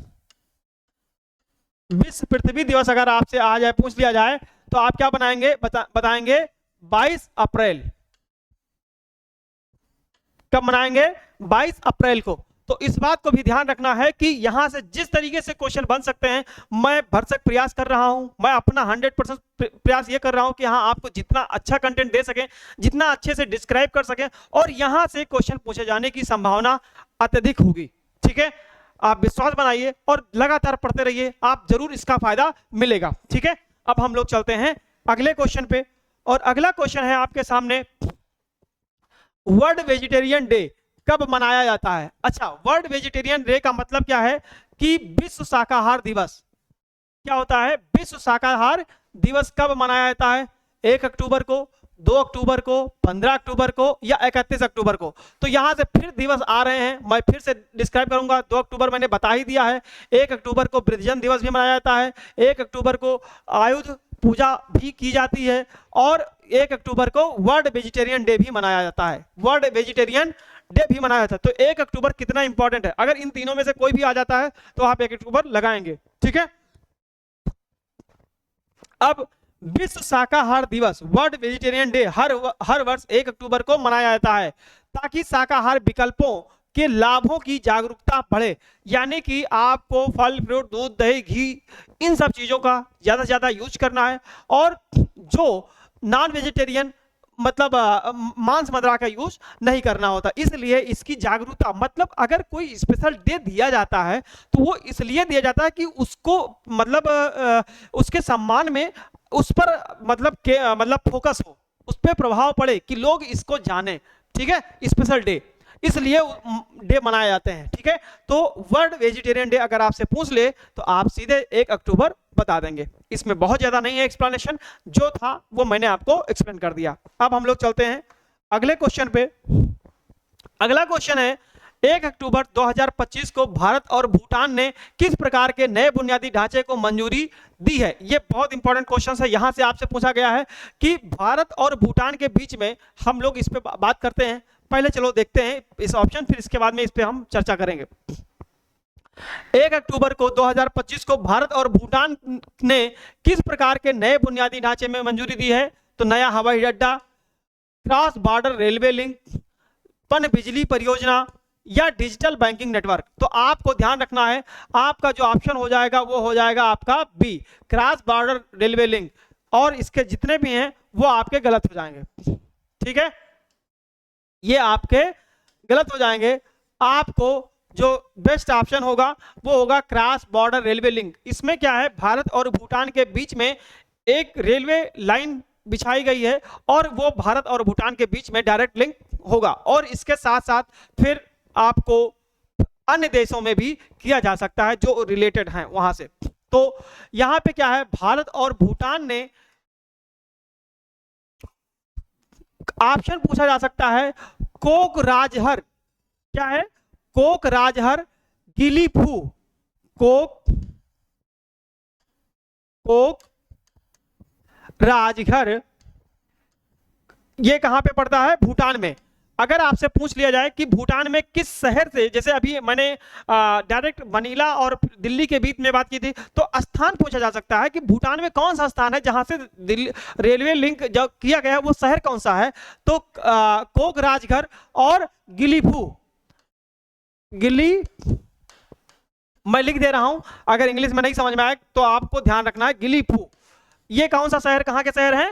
विश्व पृथ्वी दिवस अगर आपसे आ जाए, पूछ लिया जाए, तो आप क्या बनाएंगे? बताएंगे 22 अप्रैल। कब मनाएंगे? 22 अप्रैल को। तो इस बात को भी ध्यान रखना है कि यहां से जिस तरीके से क्वेश्चन बन सकते हैं, मैं भरसक प्रयास कर रहा हूं, मैं अपना 100% प्रयास ये कर रहा हूं कि हाँ आपको जितना अच्छा कंटेंट दे सकें, जितना अच्छे से डिस्क्राइब कर सकें, और यहां से क्वेश्चन पूछे जाने की संभावना अत्यधिक होगी। ठीक है, आप विश्वास बनाइए और लगातार पढ़ते रहिए, आप जरूर इसका फायदा मिलेगा। ठीक है, अब हम लोग चलते हैं अगले क्वेश्चन पे, और अगला क्वेश्चन है आपके सामने, वर्ल्ड वेजिटेरियन डे कब मनाया जाता है? अच्छा, वर्ल्ड वेजिटेरियन डे का मतलब क्या है कि विश्व शाकाहार दिवस। क्या होता है? विश्व शाकाहार दिवस कब मनाया जाता है? 1 अक्टूबर को, 2 अक्टूबर को, 15 अक्टूबर को या 31 अक्टूबर को? तो यहां से फिर दिवस आ रहे हैं, मैं फिर से डिस्क्राइब करूंगा। 2 अक्टूबर मैंने बता ही दिया है, 1 अक्टूबर को वृद्धजन दिवस भी मनाया जाता है, 1 अक्टूबर को आयुध पूजा भी की जाती है, और 1 अक्टूबर को वर्ल्ड वेजिटेरियन डे भी मनाया जाता है। वर्ल्ड वेजिटेरियन डे भी मनाया जाता है। तो 1 अक्टूबर कितना इंपॉर्टेंट है, अगर इन तीनों में से कोई भी आ जाता है तो आप 1 अक्टूबर लगाएंगे। ठीक है, अब विश्व शाकाहार दिवस, वर्ल्ड वेजिटेरियन डे हर वर्ष 1 अक्टूबर को मनाया जाता है ताकि शाकाहार विकल्पों के लाभों की जागरूकता बढ़े। यानी कि आपको फल, फ्रूट, दूध, दही, घी, इन सब चीजों का ज्यादा से ज्यादा यूज करना है, और जो नॉन वेजिटेरियन मतलब मांस मदिरा का यूज नहीं करना होता। इसलिए इसकी जागरूकता, मतलब अगर कोई स्पेशल डे दिया जाता है तो वो इसलिए दिया जाता है कि उसको मतलब उसके सम्मान में उस पर मतलब फोकस हो, उस पर प्रभाव पड़े कि लोग इसको जाने। ठीक है, स्पेशल डे, इसलिए डे मनाए जाते हैं। ठीक है, तो वर्ल्ड वेजिटेरियन डे अगर आपसे पूछ ले तो आप सीधे 1 अक्टूबर बता देंगे। इसमें बहुत ज्यादा नहीं है एक्सप्लेनेशन, जो था वो मैंने आपको एक्सप्लेन कर दिया। अब हम लोग चलते हैं अगले क्वेश्चन पे। अगला क्वेश्चन है, 1 अक्टूबर 2025 को भारत और भूटान ने किस प्रकार के नए बुनियादी ढांचे को मंजूरी दी है? ये बहुत इंपॉर्टेंट क्वेश्चन है। यहां से आपसे पूछा गया है कि भारत और भूटान के बीच में हम लोग इस पे बात करते हैं। पहले चलो देखते हैं इस ऑप्शन, फिर इसके बाद में इस पे हम चर्चा करेंगे। 1 अक्टूबर को 2025 को भारत और भूटान ने किस प्रकार के नए बुनियादी ढांचे में मंजूरी दी है? तो नया हवाई अड्डा, क्रॉस बॉर्डर रेलवे लिंक, पन बिजली परियोजना या डिजिटल बैंकिंग नेटवर्क। तो आपको ध्यान रखना है, आपका जो ऑप्शन हो जाएगा वो हो जाएगा आपका B, cross border railway link, और इसके जितने भी हैं वो आपके गलत हो जाएंगे। ठीक है, ये आपके गलत हो जाएंगे। आपको जो बेस्ट ऑप्शन होगा वो होगा क्रॉस बॉर्डर रेलवे लिंक। इसमें क्या है, भारत और भूटान के बीच में एक रेलवे लाइन बिछाई गई है और वो भारत और भूटान के बीच में डायरेक्ट लिंक होगा, और इसके साथ साथ फिर आपको अन्य देशों में भी किया जा सकता है जो रिलेटेड हैं वहां से। तो यहां पे क्या है, भारत और भूटान ने ऑप्शन पूछा जा सकता है कोक राजहर, क्या है, कोक राजहर गिलीफू, कोक राजहर, ये कहां पे पड़ता है? भूटान में। अगर आपसे पूछ लिया जाए कि भूटान में किस शहर से, जैसे अभी मैंने डायरेक्ट मनीला और दिल्ली के बीच में बात की थी, तो स्थान पूछा जा सकता है कि भूटान में कौन सा स्थान है जहां से रेलवे लिंक जो किया गया है वो शहर कौन सा है? तो कोक राजघर और गिलीफू, मैं लिख दे रहा हूं, अगर इंग्लिश में नहीं समझ में आए तो आपको ध्यान रखना है। गिलीफू ये कौन सा शहर, कहां के शहर हैं?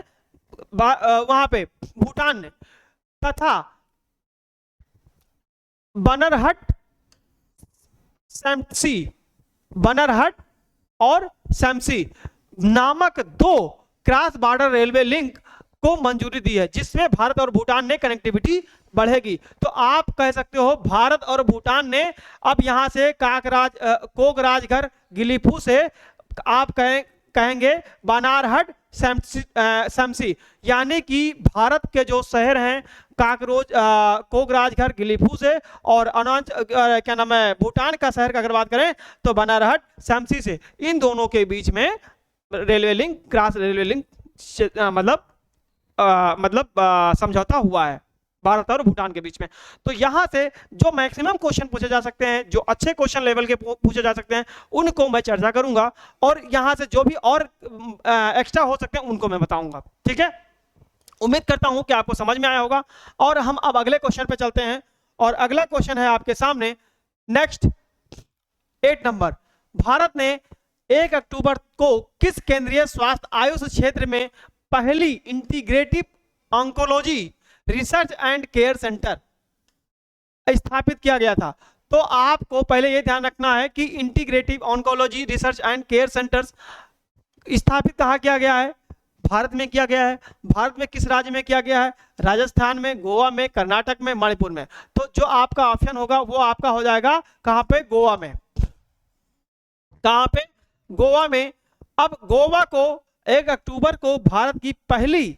वहां पे भूटान में। तथा बनरहट सैमसी, बनरहट और सैमसी नामक 2 क्रॉस बॉर्डर रेलवे लिंक को मंजूरी दी है, जिसमें भारत और भूटान ने कनेक्टिविटी बढ़ेगी। तो आप कह सकते हो भारत और भूटान ने अब यहां से कोकराझर गिलीफू से आप कहेंगे बनारहट सैमसी, यानी कि भारत के जो शहर हैं कोकराझर गिलीफू से, और क्या नाम है, भूटान का शहर का अगर बात करें तो बनारहट सैमसी से, इन दोनों के बीच में railway link, cross railway link समझौता हुआ है भारत और भूटान के बीच में। तो यहां से जो मैक्सिमम क्वेश्चन पूछे जा सकते हैं, जो अच्छे क्वेश्चन लेवल के पूछे जा सकते हैं, उनको मैं चर्चा करूंगा, और यहां से जो भी और एक्स्ट्रा हो सकते हैं उनको मैं बताऊंगा। ठीक है, उम्मीद करता हूं कि आपको समझ में आया होगा। और हम अब अगले क्वेश्चन पे चलते हैं, और अगला क्वेश्चन है आपके सामने नेक्स्ट 8 नंबर। भारत ने 1 अक्टूबर को किस केंद्रीय स्वास्थ्य आयुष क्षेत्र में पहली integrative oncology research and care centre स्थापित किया गया था? तो आपको पहले यह ध्यान रखना है कि integrative oncology research and care centres स्थापित कहाँ किया गया है? भारत में किया गया है। भारत में किस राज्य में किया गया है? राजस्थान में, गोवा में, कर्नाटक में, मणिपुर में। तो जो आपका ऑप्शन होगा वो आपका हो जाएगा कहां पे? गोवा में। कहां पे? गोवा में। अब गोवा को 1 अक्टूबर को भारत की पहली,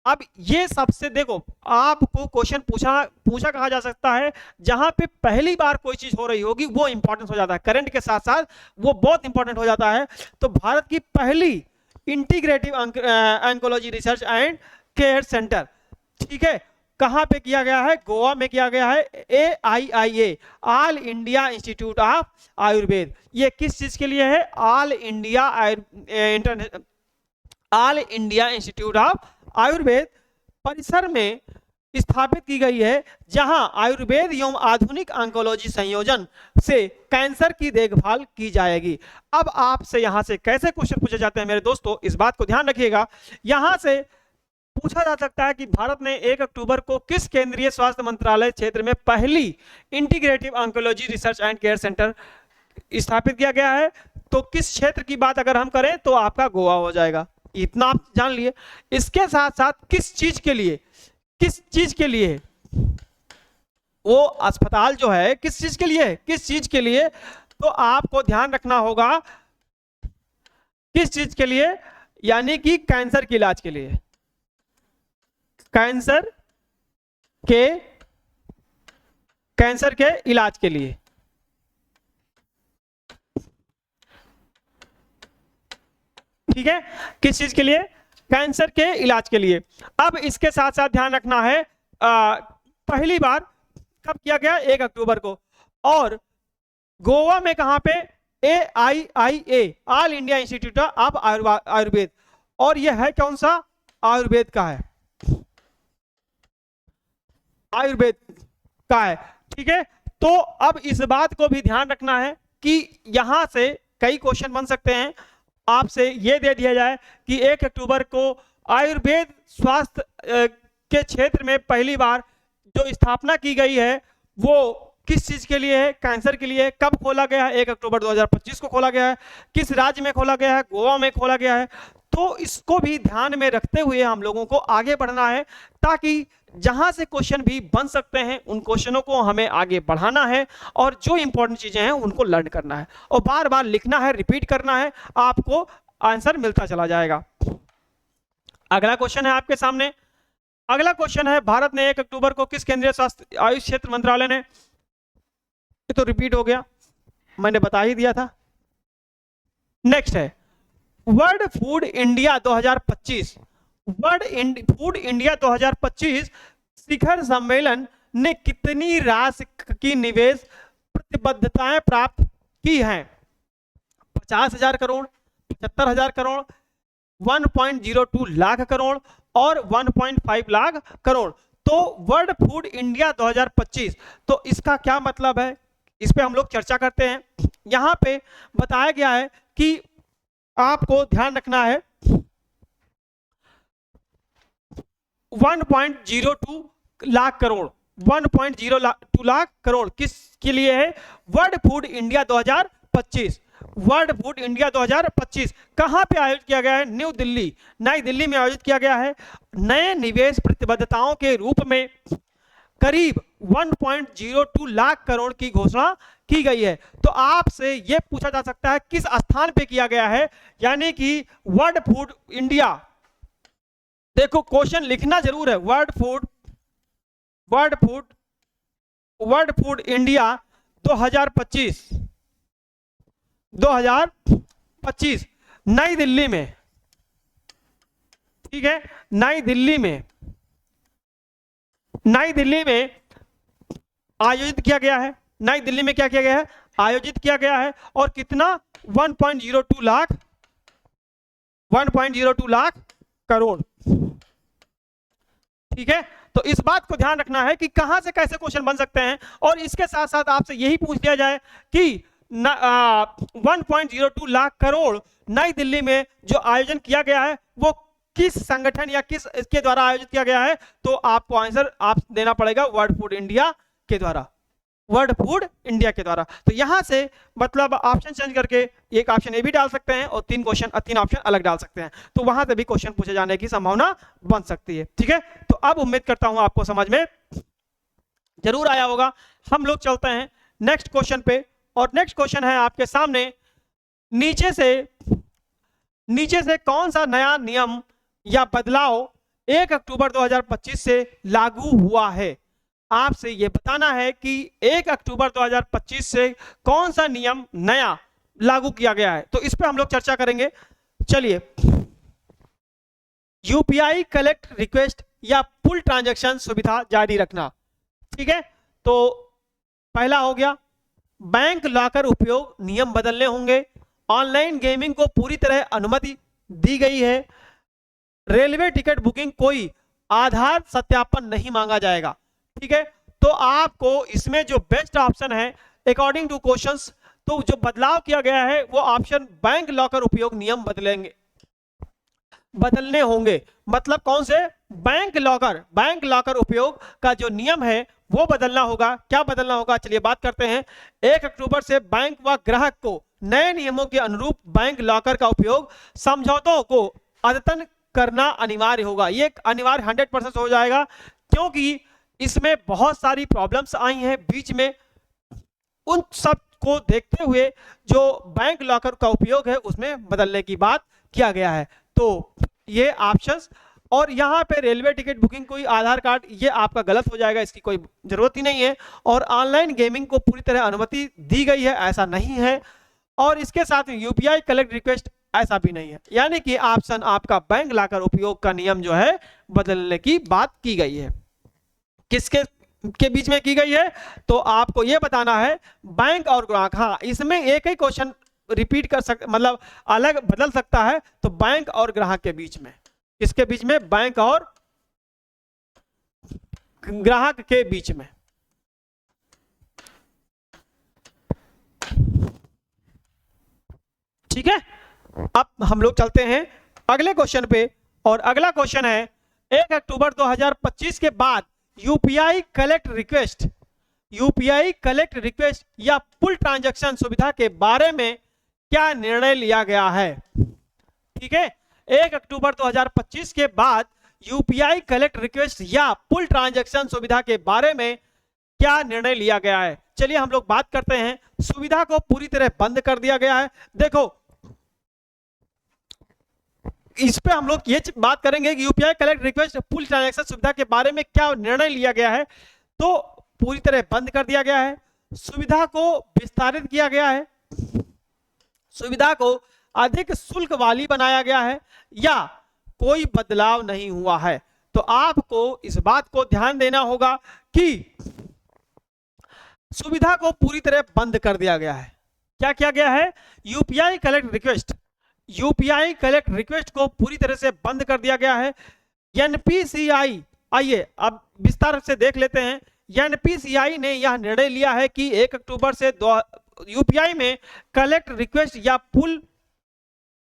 अब ये सबसे देखो आपको क्वेश्चन पूछा कहा जा सकता है जहां पे पहली बार कोई चीज हो रही होगी वो इंपॉर्टेंट हो जाता है, करंट के साथ साथ वो बहुत इंपॉर्टेंट हो जाता है। तो भारत की पहली integrative oncology research and care centre, ठीक है, कहां पे किया गया है? गोवा में किया गया है। AIIA, all India institute of Ayurveda. ये किस चीज के लिए है? All India institute of Ayurveda परिसर में स्थापित की गई है, जहां आयुर्वेद एवं आधुनिक ऑन्कोलॉजी संयोजन से कैंसर की देखभाल की जाएगी। अब आपसे यहां से कैसे क्वेश्चन पूछे जाते हैं मेरे दोस्तों, इस बात को ध्यान रखिएगा। यहां से पूछा जा सकता है कि भारत ने 1 अक्टूबर को किस केंद्रीय स्वास्थ्य मंत्रालय क्षेत्र में पहली integrative oncology research and care centre स्थापित किया गया है? तो किस क्षेत्र की बात अगर हम करें तो आपका गोवा हो जाएगा, इतना आप जान लिए। इसके साथ साथ किस चीज के लिए वो अस्पताल जो है किस चीज के लिए, तो आपको ध्यान रखना होगा किस चीज के लिए, यानी कि कैंसर के इलाज के लिए। कैंसर के इलाज के लिए, ठीक है, किस चीज के लिए? कैंसर के इलाज के लिए। अब इसके साथ साथ ध्यान रखना है पहली बार कब किया गया? 1 अक्टूबर को। और गोवा में कहां पे? AIIA, all India institute of Ayurveda. और यह है कौन सा? आयुर्वेद का है, आयुर्वेद का है, ठीक है। तो अब इस बात को भी ध्यान रखना है कि यहां से कई क्वेश्चन बन सकते हैं। आपसे यह दे दिया जाए कि 1 अक्टूबर को आयुर्वेद स्वास्थ्य के क्षेत्र में पहली बार जो स्थापना की गई है वो किस चीज के लिए है? कैंसर के लिए। कब खोला गया है? 1 अक्टूबर 2025 को खोला गया है। किस राज्य में खोला गया है? गोवा में खोला गया है। तो इसको भी ध्यान में रखते हुए हम लोगों को आगे बढ़ना है, ताकि जहां से क्वेश्चन भी बन सकते हैं उन क्वेश्चनों को हमें आगे बढ़ाना है और जो इंपॉर्टेंट चीजें हैं उनको लर्न करना है और बार बार लिखना है, रिपीट करना है, आपको आंसर मिलता चला जाएगा। अगला क्वेश्चन है आपके सामने। अगला क्वेश्चन है, भारत ने 1 अक्टूबर को किस केंद्रीय स्वास्थ्य आयुष क्षेत्र मंत्रालय ने, ये तो रिपीट हो गया, मैंने बता ही दिया था। नेक्स्ट है world food India 2025। World food India 2025 शिखर सम्मेलन ने कितनी राशि की निवेश प्रतिबद्धताएं प्राप्त की हैं? 50,000 करोड़, 75,000 करोड़, 1.02 लाख करोड़ और 1.5 लाख करोड़। तो वर्ल्ड फूड इंडिया 2025, तो इसका क्या मतलब है, इस पे हम लोग चर्चा करते हैं। यहां पे बताया गया है कि आपको ध्यान रखना है 1.02 लाख करोड़, 1.02 लाख करोड़ किसके लिए है? World food India 2025। World food India 2025 कहां पे आयोजित किया गया है? न्यू दिल्ली, नई दिल्ली में आयोजित किया गया है। नए निवेश प्रतिबद्धताओं के रूप में करीब 1.02 लाख करोड़ की घोषणा की गई है। तो आपसे यह पूछा जा सकता है किस स्थान पे किया गया है, यानी कि वर्ल्ड फूड इंडिया, देखो क्वेश्चन लिखना जरूर है, वर्ल्ड फूड इंडिया 2025 नई दिल्ली में, ठीक है, नई दिल्ली में आयोजित किया गया है। नई दिल्ली में क्या किया गया है? आयोजित किया गया है। और कितना? 1.02 लाख करोड़, ठीक है। तो इस बात को ध्यान रखना है कि कहां से कैसे क्वेश्चन बन सकते हैं। और इसके साथ साथ आपसे यही पूछ लिया जाए कि 1.02 लाख करोड़ नई दिल्ली में जो आयोजन किया गया है वो किस संगठन या किस इसके द्वारा आयोजित किया गया है, तो आपको आंसर आप देना पड़ेगा वर्ल्ड फूड इंडिया के द्वारा, वर्ल्ड फूड इंडिया के द्वारा। तो यहां से मतलब ऑप्शन चेंज करके एक ऑप्शन ए भी डाल सकते हैं और तीन ऑप्शन अलग डाल सकते हैं, तो वहां से भी क्वेश्चन पूछे जाने की संभावना बन सकती है। ठीक है, तो अब उम्मीद करता हूं आपको समझ में जरूर आया होगा। हम लोग चलते हैं नेक्स्ट क्वेश्चन पे, और नेक्स्ट क्वेश्चन है आपके सामने, नीचे से कौन सा नया नियम या बदलाव 1 अक्टूबर 2025 से लागू हुआ है। आपसे यह बताना है कि 1 अक्टूबर 2025 से कौन सा नियम नया लागू किया गया है, तो इस पे हम लोग चर्चा करेंगे। चलिए, यूपीआई कलेक्ट रिक्वेस्ट या पुल ट्रांजैक्शन सुविधा जारी रखना। ठीक है, तो पहला हो गया बैंक लॉकर उपयोग नियम बदलने होंगे, ऑनलाइन गेमिंग को पूरी तरह अनुमति दी गई है, रेलवे टिकट बुकिंग कोई आधार सत्यापन नहीं मांगा जाएगा। ठीक है, तो आपको इसमें जो बेस्ट ऑप्शन है अकॉर्डिंग टू क्वेश्चंस, तो जो बदलाव किया गया है वो ऑप्शन बैंक लॉकर उपयोग नियम बदलने होंगे। मतलब कौन से? बैंक लॉकर उपयोग का जो नियम है वो बदलना होगा। क्या बदलना होगा, चलिए बात करते हैं। 1 अक्टूबर से बैंक व ग्राहक को नए नियमों के अनुरूप बैंक लॉकर का उपयोग समझौतों को अद्यतन करना अनिवार्य होगा। ये अनिवार्य 100% हो जाएगा, क्योंकि इसमें बहुत सारी प्रॉब्लम्स आई हैं बीच में, उन सब को देखते हुए जो बैंक लॉकर का उपयोग है उसमें बदलने की बात किया गया है। तो ये ऑप्शंस, और यहाँ पे रेलवे टिकट बुकिंग कोई आधार कार्ड, ये आपका गलत हो जाएगा, इसकी कोई जरूरत ही नहीं है। और ऑनलाइन गेमिंग को पूरी तरह अनुमति दी गई है, ऐसा नहीं है। और इसके साथ यूपीआई कलेक्ट रिक्वेस्ट, ऐसा भी नहीं है। यानी कि ऑप्शन आपका बैंक लॉकर उपयोग का नियम जो है बदलने की बात की गई है। किसके के बीच में की गई है, तो आपको यह बताना है बैंक और ग्राहक। हाँ, इसमें एक ही क्वेश्चन रिपीट कर सकते, मतलब अलग बदल सकता है, तो बैंक और ग्राहक के बीच में। किसके बीच में? बैंक और ग्राहक के बीच में। ठीक है, अब हम लोग चलते हैं अगले क्वेश्चन पे, और अगला क्वेश्चन है 1 अक्टूबर 2025 के बाद यूपीआई कलेक्ट रिक्वेस्ट या पुल ट्रांजैक्शन सुविधा के बारे में क्या निर्णय लिया गया है। ठीक है, 1 अक्टूबर 2025 के बाद यूपीआई कलेक्ट रिक्वेस्ट या पुल ट्रांजैक्शन सुविधा के बारे में क्या निर्णय लिया गया है। चलिए हम लोग बात करते हैं। सुविधा को पूरी तरह बंद कर दिया गया है। देखो, इस पे हम लोग ये बात करेंगे कि यूपीआई कलेक्ट रिक्वेस्ट पुल ट्रांजैक्शन सुविधा के बारे में क्या निर्णय लिया गया है। तो पूरी तरह बंद कर दिया गया है, सुविधा को विस्तारित किया गया है, सुविधा को अधिक शुल्क वाली बनाया गया है, या कोई बदलाव नहीं हुआ है। तो आपको इस बात को ध्यान देना होगा कि सुविधा को पूरी तरह बंद कर दिया गया है। क्या किया गया है? यूपीआई कलेक्ट रिक्वेस्ट को पूरी तरह से बंद कर दिया गया है। एनपीसीआई, आइए अब विस्तार से देख लेते हैं। एनपीसीआई ने यह निर्णय लिया है कि 1 अक्टूबर से यूपीआई में कलेक्ट रिक्वेस्ट या पुल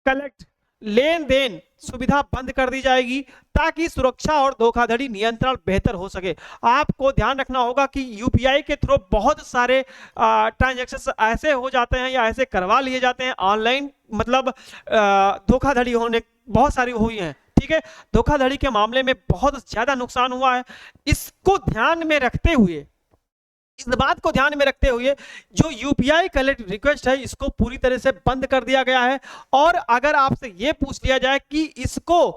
कलेक्ट लेन देन सुविधा बंद कर दी जाएगी, ताकि सुरक्षा और धोखाधड़ी नियंत्रण बेहतर हो सके। आपको ध्यान रखना होगा कि यूपीआई के थ्रू बहुत सारे ट्रांजैक्शंस ऐसे हो जाते हैं या ऐसे करवा लिए जाते हैं ऑनलाइन, मतलब धोखाधड़ी होने बहुत सारी हुई हैं। ठीक है, धोखाधड़ी के मामले में बहुत ज्यादा नुकसान हुआ है। इसको ध्यान में रखते हुए, इस बात को ध्यान में रखते हुए जो यूपीआई कलेक्ट रिक्वेस्ट है इसको पूरी तरह से बंद कर दिया गया है। और अगर आपसे ये पूछ लिया जाए कि इसको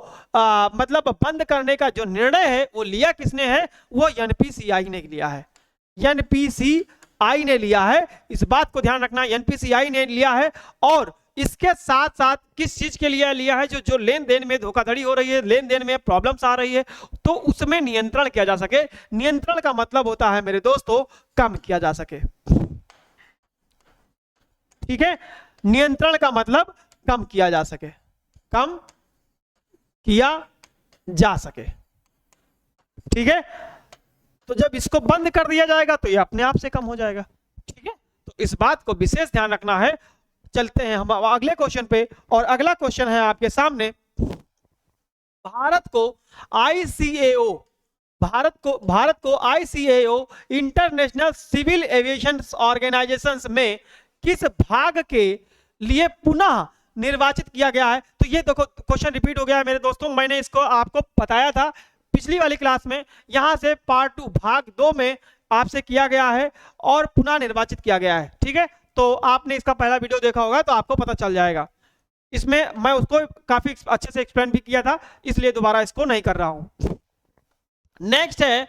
मतलब बंद करने का जो निर्णय है वो लिया किसने है, वो एनपीसीआई ने लिया है। एनपीसीआई ने लिया है, इस बात को ध्यान रखना, एनपीसीआई ने लिया है। और इसके साथ साथ किस चीज के लिए लिया है? जो लेन देन में धोखाधड़ी हो रही है, लेन देन में प्रॉब्लम्स आ रही है, तो उसमें नियंत्रण किया जा सके। नियंत्रण का मतलब होता है मेरे दोस्तों कम किया जा सके। ठीक है, नियंत्रण का मतलब कम किया जा सके, कम किया जा सके। ठीक है, तो जब इसको बंद कर दिया जाएगा तो ये अपने आप से कम हो जाएगा। ठीक है, तो इस बात को विशेष ध्यान रखना है। चलते हैं हम अगले क्वेश्चन पे, और अगला क्वेश्चन है आपके सामने, भारत को ICAO international civil aviation organisation में किस भाग के लिए पुनः निर्वाचित किया गया है? तो ये देखो क्वेश्चन रिपीट हो गया है मेरे दोस्तों, मैंने इसको आपको बताया था पिछली वाली क्लास में। यहां से पार्ट 2 भाग 2 में आपसे किया गया है और पुनः निर्वाचित किया गया है। ठीक है, तो आपने इसका पहला वीडियो देखा होगा तो आपको पता चल जाएगा। इसमें मैं उसको काफी अच्छे से एक्सप्लेन भी किया था, इसलिए दोबारा इसको नहीं कर रहा हूं। नेक्स्ट है,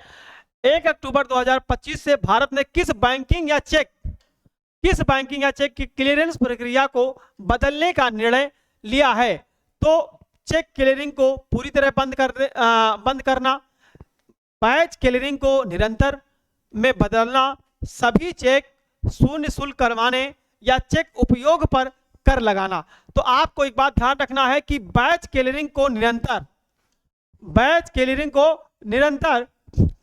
1 अक्टूबर 2025 से भारत ने किस बैंकिंग या चेक की क्लियरेंस प्रक्रिया को बदलने का निर्णय लिया है? तो चेक क्लियरिंग को पूरी तरह बंद करना, बैच क्लियरिंग को निरंतर में बदलना, सभी चेक शून्य शुल्क करवाने, या चेक उपयोग पर कर लगाना। तो आपको एक बात ध्यान रखना है कि बैच क्लियरिंग को निरंतर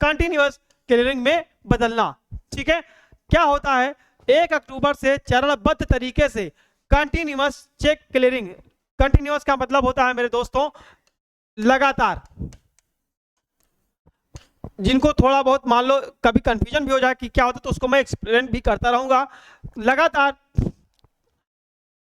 कंटिन्यूअस क्लियरिंग में बदलना। ठीक है, क्या होता है, 1 अक्टूबर से चरणबद्ध तरीके से कंटिन्यूअस चेक क्लियरिंग, कंटिन्यूअस का मतलब होता है मेरे दोस्तों लगातार। जिनको थोड़ा बहुत मान लो कभी कंफ्यूजन भी हो जाए कि क्या होता है, तो उसको मैं एक्सप्लेन भी करता रहूंगा। लगातार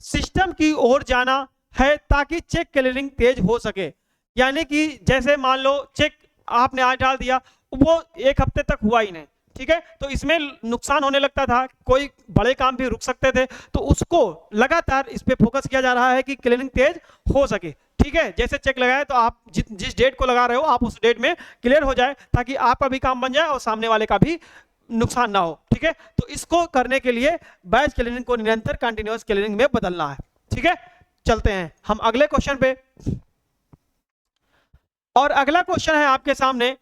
सिस्टम की ओर जाना है ताकि चेक क्लियरिंग तेज हो सके। यानी कि जैसे मान लो चेक आपने आज डाल दिया, वो 1 हफ्ते तक हुआ ही नहीं, ठीक है, तो इसमें नुकसान होने लगता था, कोई बड़े काम भी रुक सकते थे। तो उसको लगातार इस पे फोकस किया जा रहा है कि क्लियरिंग तेज हो सके। ठीक है, जैसे चेक लगाए तो आप जिस डेट को लगा रहे हो आप उस डेट में क्लियर हो जाए, ताकि आपका भी काम बन जाए और सामने वाले का भी नुकसान ना हो। ठीक है, तो इसको करने के लिए बैच क्लियरिंग को निरंतर कंटिन्यूअस क्लियरिंग में बदलना है। ठीक है, चलते हैं हम अगले क्वेश्चन पे, और अगला क्वेश्चन है आपके सामने,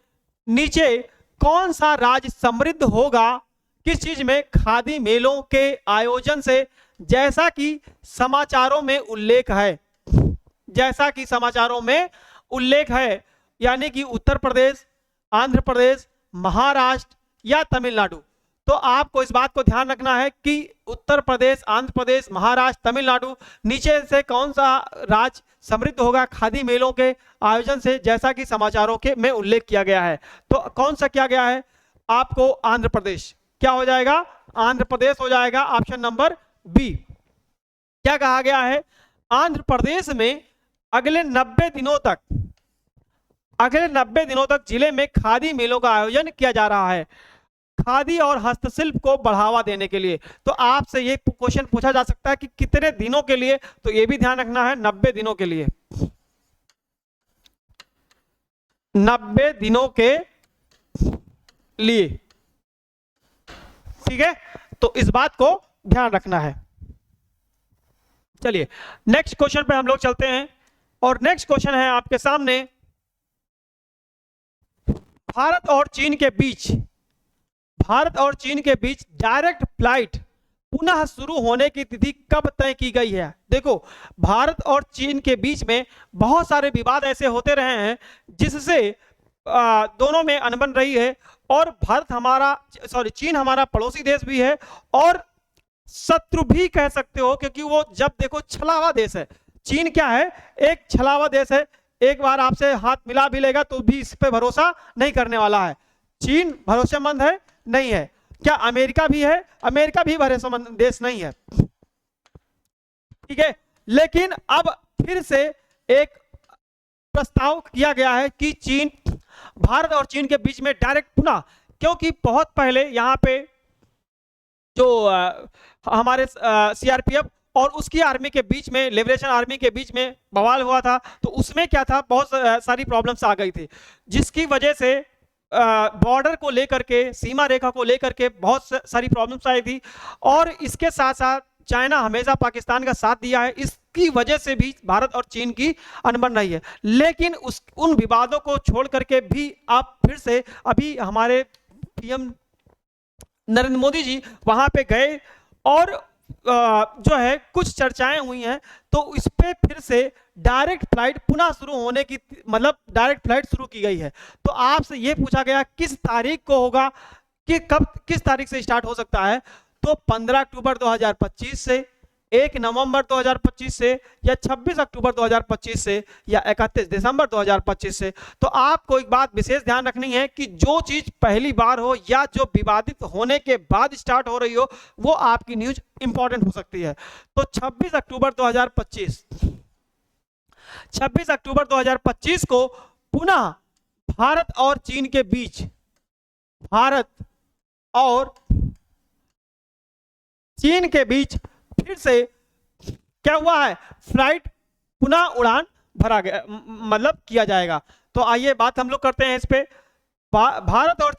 नीचे कौन सा राज्य समृद्ध होगा किस चीज में? खादी मेलों के आयोजन से, जैसा कि समाचारों में उल्लेख है, यानी कि उत्तर प्रदेश, आंध्र प्रदेश, महाराष्ट्र या तमिलनाडु। तो आपको इस बात को ध्यान रखना है कि उत्तर प्रदेश, आंध्र प्रदेश, महाराष्ट्र, तमिलनाडु, नीचे से कौन सा राज्य समृद्ध होगा खादी मेलों के आयोजन से, जैसा कि समाचारों के में उल्लेख किया गया है? तो कौन सा किया गया है? आपको आंध्र प्रदेश, क्या हो जाएगा? आंध्र प्रदेश हो जाएगा, ऑप्शन नंबर बी। क्या कहा गया है? आंध्र प्रदेश में अगले 90 दिनों तक जिले में खादी मेलों का आयोजन किया जा रहा है, खादी और हस्तशिल्प को बढ़ावा देने के लिए। तो आपसे ये क्वेश्चन पूछा जा सकता है कि कितने दिनों के लिए? तो ये भी ध्यान रखना है, 90 दिनों के लिए। 90 दिनों के लिए, ठीक है, तो इस बात को ध्यान रखना है। चलिए नेक्स्ट क्वेश्चन पे हम लोग चलते हैं, और नेक्स्ट क्वेश्चन है आपके सामने, भारत और चीन के बीच डायरेक्ट फ्लाइट पुनः शुरू होने की तिथि कब तय की गई है? देखो, भारत और चीन के बीच में बहुत सारे विवाद ऐसे होते रहे हैं जिससे दोनों में अनबन रही है, और चीन हमारा पड़ोसी देश भी है और शत्रु भी कह सकते हो, क्योंकि वो जब देखो छलावा देश है। चीन क्या है? एक छलावा देश है, एक बार आपसे हाथ मिला भी लेगा तो भी इस पे भरोसा नहीं करने वाला है। चीन भरोसेमंद है नहीं है। क्या अमेरिका भी है? अमेरिका भी भरोसेमंद देश नहीं है। ठीक है, लेकिन अब फिर से एक प्रस्ताव किया गया है कि भारत और चीन के बीच में डायरेक्ट पुनः, क्योंकि बहुत पहले यहाँ पे जो हमारे सीआरपीएफ और उसकी आर्मी के बीच में, लिबरेशन आर्मी के बीच में बवाल हुआ था, तो उसमें क्या था, बहुत सारी प्रॉब्लम्स आ गई थी, जिसकी वजह से बॉर्डर को लेकर के, सीमा रेखा को लेकर के बहुत सारी प्रॉब्लम्स आई थी, और इसके साथ साथ चाइना हमेशा पाकिस्तान का साथ दिया है। इसकी वजह से भी भारत और चीन की अनबन रही है। लेकिन उन विवादों को छोड़ करके भी आप फिर से, अभी हमारे पीएम नरेंद्र मोदी जी वहां पे गए और जो है कुछ चर्चाएं हुई हैं, तो इस पे फिर से डायरेक्ट फ्लाइट पुनः शुरू होने की, मतलब डायरेक्ट फ्लाइट शुरू की गई है। तो आपसे ये पूछा गया किस तारीख को होगा, कि कब, किस तारीख से स्टार्ट हो सकता है। तो 15 अक्टूबर 2025 से, 1 नवंबर 2025 से, या 26 अक्टूबर 2025 से, या 31 दिसंबर 2025 से। तो आपको एक बात विशेष ध्यान रखनी है कि जो चीज पहली बार हो या जो विवादित होने के बाद स्टार्ट हो रही हो, वो आपकी न्यूज इंपॉर्टेंट हो सकती है। तो 26 अक्टूबर 2025, 26 अक्टूबर 2025 को पुनः भारत और चीन के बीच, भारत और चीन के बीच फिर से क्या हुआ है, फ्लाइट पुनः उड़ान भरा गया, मतलब किया जाएगा। तो आइए बात हम लोग करते हैं इस पे। भारत और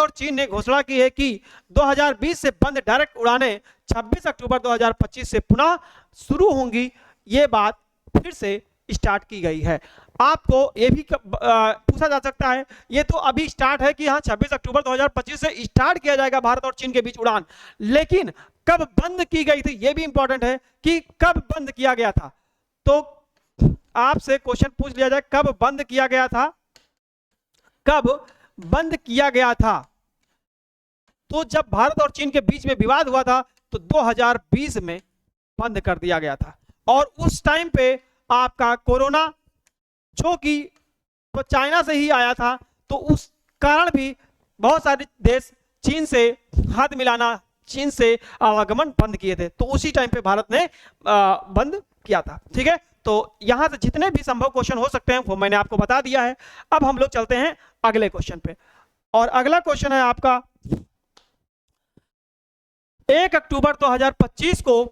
चीन ने घोषणा की है कि 2020 से बंद डायरेक्ट उड़ानें 26 अक्टूबर 2025 से पुनः शुरू होंगी। ये बात फिर से स्टार्ट की गई है। आपको ये भी पूछा जा सकता है, ये तो अभी स्टार्ट है कि हाँ 26 अक्टूबर 2025 से स्टार्ट किया जाएगा भारत और चीन के बीच उड़ान, लेकिन कब बंद की गई थी, ये भी इंपॉर्टेंट है कि कब बंद किया गया था। तो आपसे क्वेश्चन पूछ लिया जाए कब बंद किया गया था, कब बंद किया गया था। तो जब भारत और चीन के बीच में विवाद हुआ था तो 2020 में बंद कर दिया गया था, और उस टाइम पे आपका कोरोना जो कि चाइना से ही आया था, तो उस कारण भी बहुत सारे देश चीन से हाथ मिलाना, चीन से आवागमन बंद किए थे। तो उसी टाइम पे भारत ने बंद किया था। ठीक है, तो यहां से जितने भी संभव क्वेश्चन हो सकते हैं वो मैंने आपको बता दिया है। अब हम लोग चलते हैं अगले क्वेश्चन पे, और अगला क्वेश्चन है आपका 1 अक्टूबर 2025 को,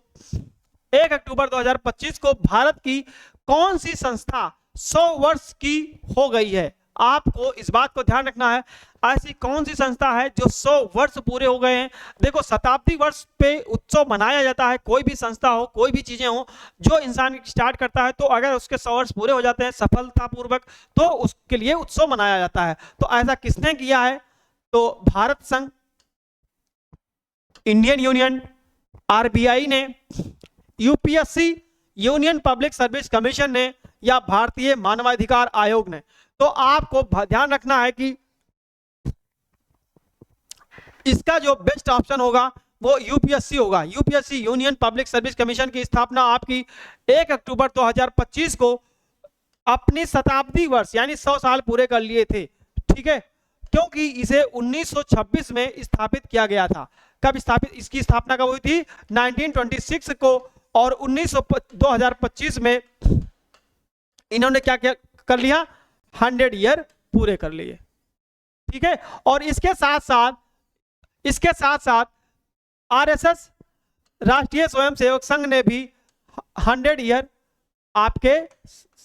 1 अक्टूबर 2025 को भारत की कौन सी संस्था 100 वर्ष की हो गई है। आपको इस बात को ध्यान रखना है, ऐसी कौन सी संस्था है जो 100 वर्ष पूरे हो गए हैं। देखो, शताब्दी वर्ष पे उत्सव मनाया जाता है, कोई भी संस्था हो, कोई भी चीजें हो, जो इंसान स्टार्ट करता है, तो अगर उसके 100 वर्ष पूरे हो जाते हैं सफलतापूर्वक, तो उसके लिए उत्सव मनाया जाता है। तो ऐसा किसने किया है, तो भारत संघ, इंडियन यूनियन, आरबीआई ने, UPSC, union public service commission ने, या भारतीय मानवाधिकार आयोग ने। तो आपको ध्यान रखना है कि इसका जो बेस्ट ऑप्शन होगा वो यूपीएससी होगा। UPSC, union public service commission की स्थापना आपकी 1 अक्टूबर 2025 को अपनी शताब्दी वर्ष यानी 100 साल पूरे कर लिए थे। ठीक है, क्योंकि इसे 1926 में स्थापित किया गया था। कब स्थापित, इसकी स्थापना कब हुई थी, 1926 को, और 2025 में इन्होंने क्या क्या कर लिया, 100 ईयर पूरे कर लिए। ठीक है, और इसके साथ साथ आरएसएस, राष्ट्रीय स्वयंसेवक संघ ने भी 100 ईयर आपके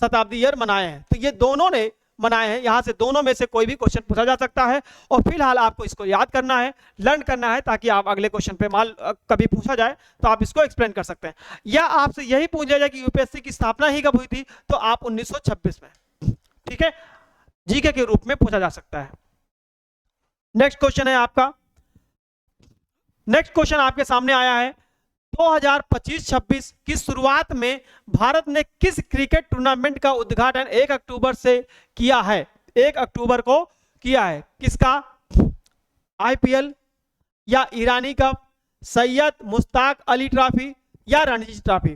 शताब्दी ईयर मनाए हैं। तो ये दोनों ने मनाए हैं, यहां से दोनों में से कोई भी क्वेश्चन पूछा जा सकता है, और फिलहाल आपको इसको याद करना है, लर्न करना है, ताकि आप अगले क्वेश्चन पे कभी पूछा जाए तो आप इसको एक्सप्लेन कर सकते हैं। या आपसे यही पूछा जाए कि यूपीएससी की स्थापना ही कब हुई थी, तो आप 1926 में। ठीक है, जीके के रूप में पूछा जा सकता है। नेक्स्ट क्वेश्चन है आपका, नेक्स्ट क्वेश्चन आपके सामने आया है, 2025-26 की शुरुआत में भारत ने किस क्रिकेट टूर्नामेंट का उद्घाटन 1 अक्टूबर से किया है, 1 अक्टूबर को किया है। किसका, आईपीएल, या ईरानी कप, सैयद मुश्ताक अली ट्रॉफी, या रणजी ट्रॉफी।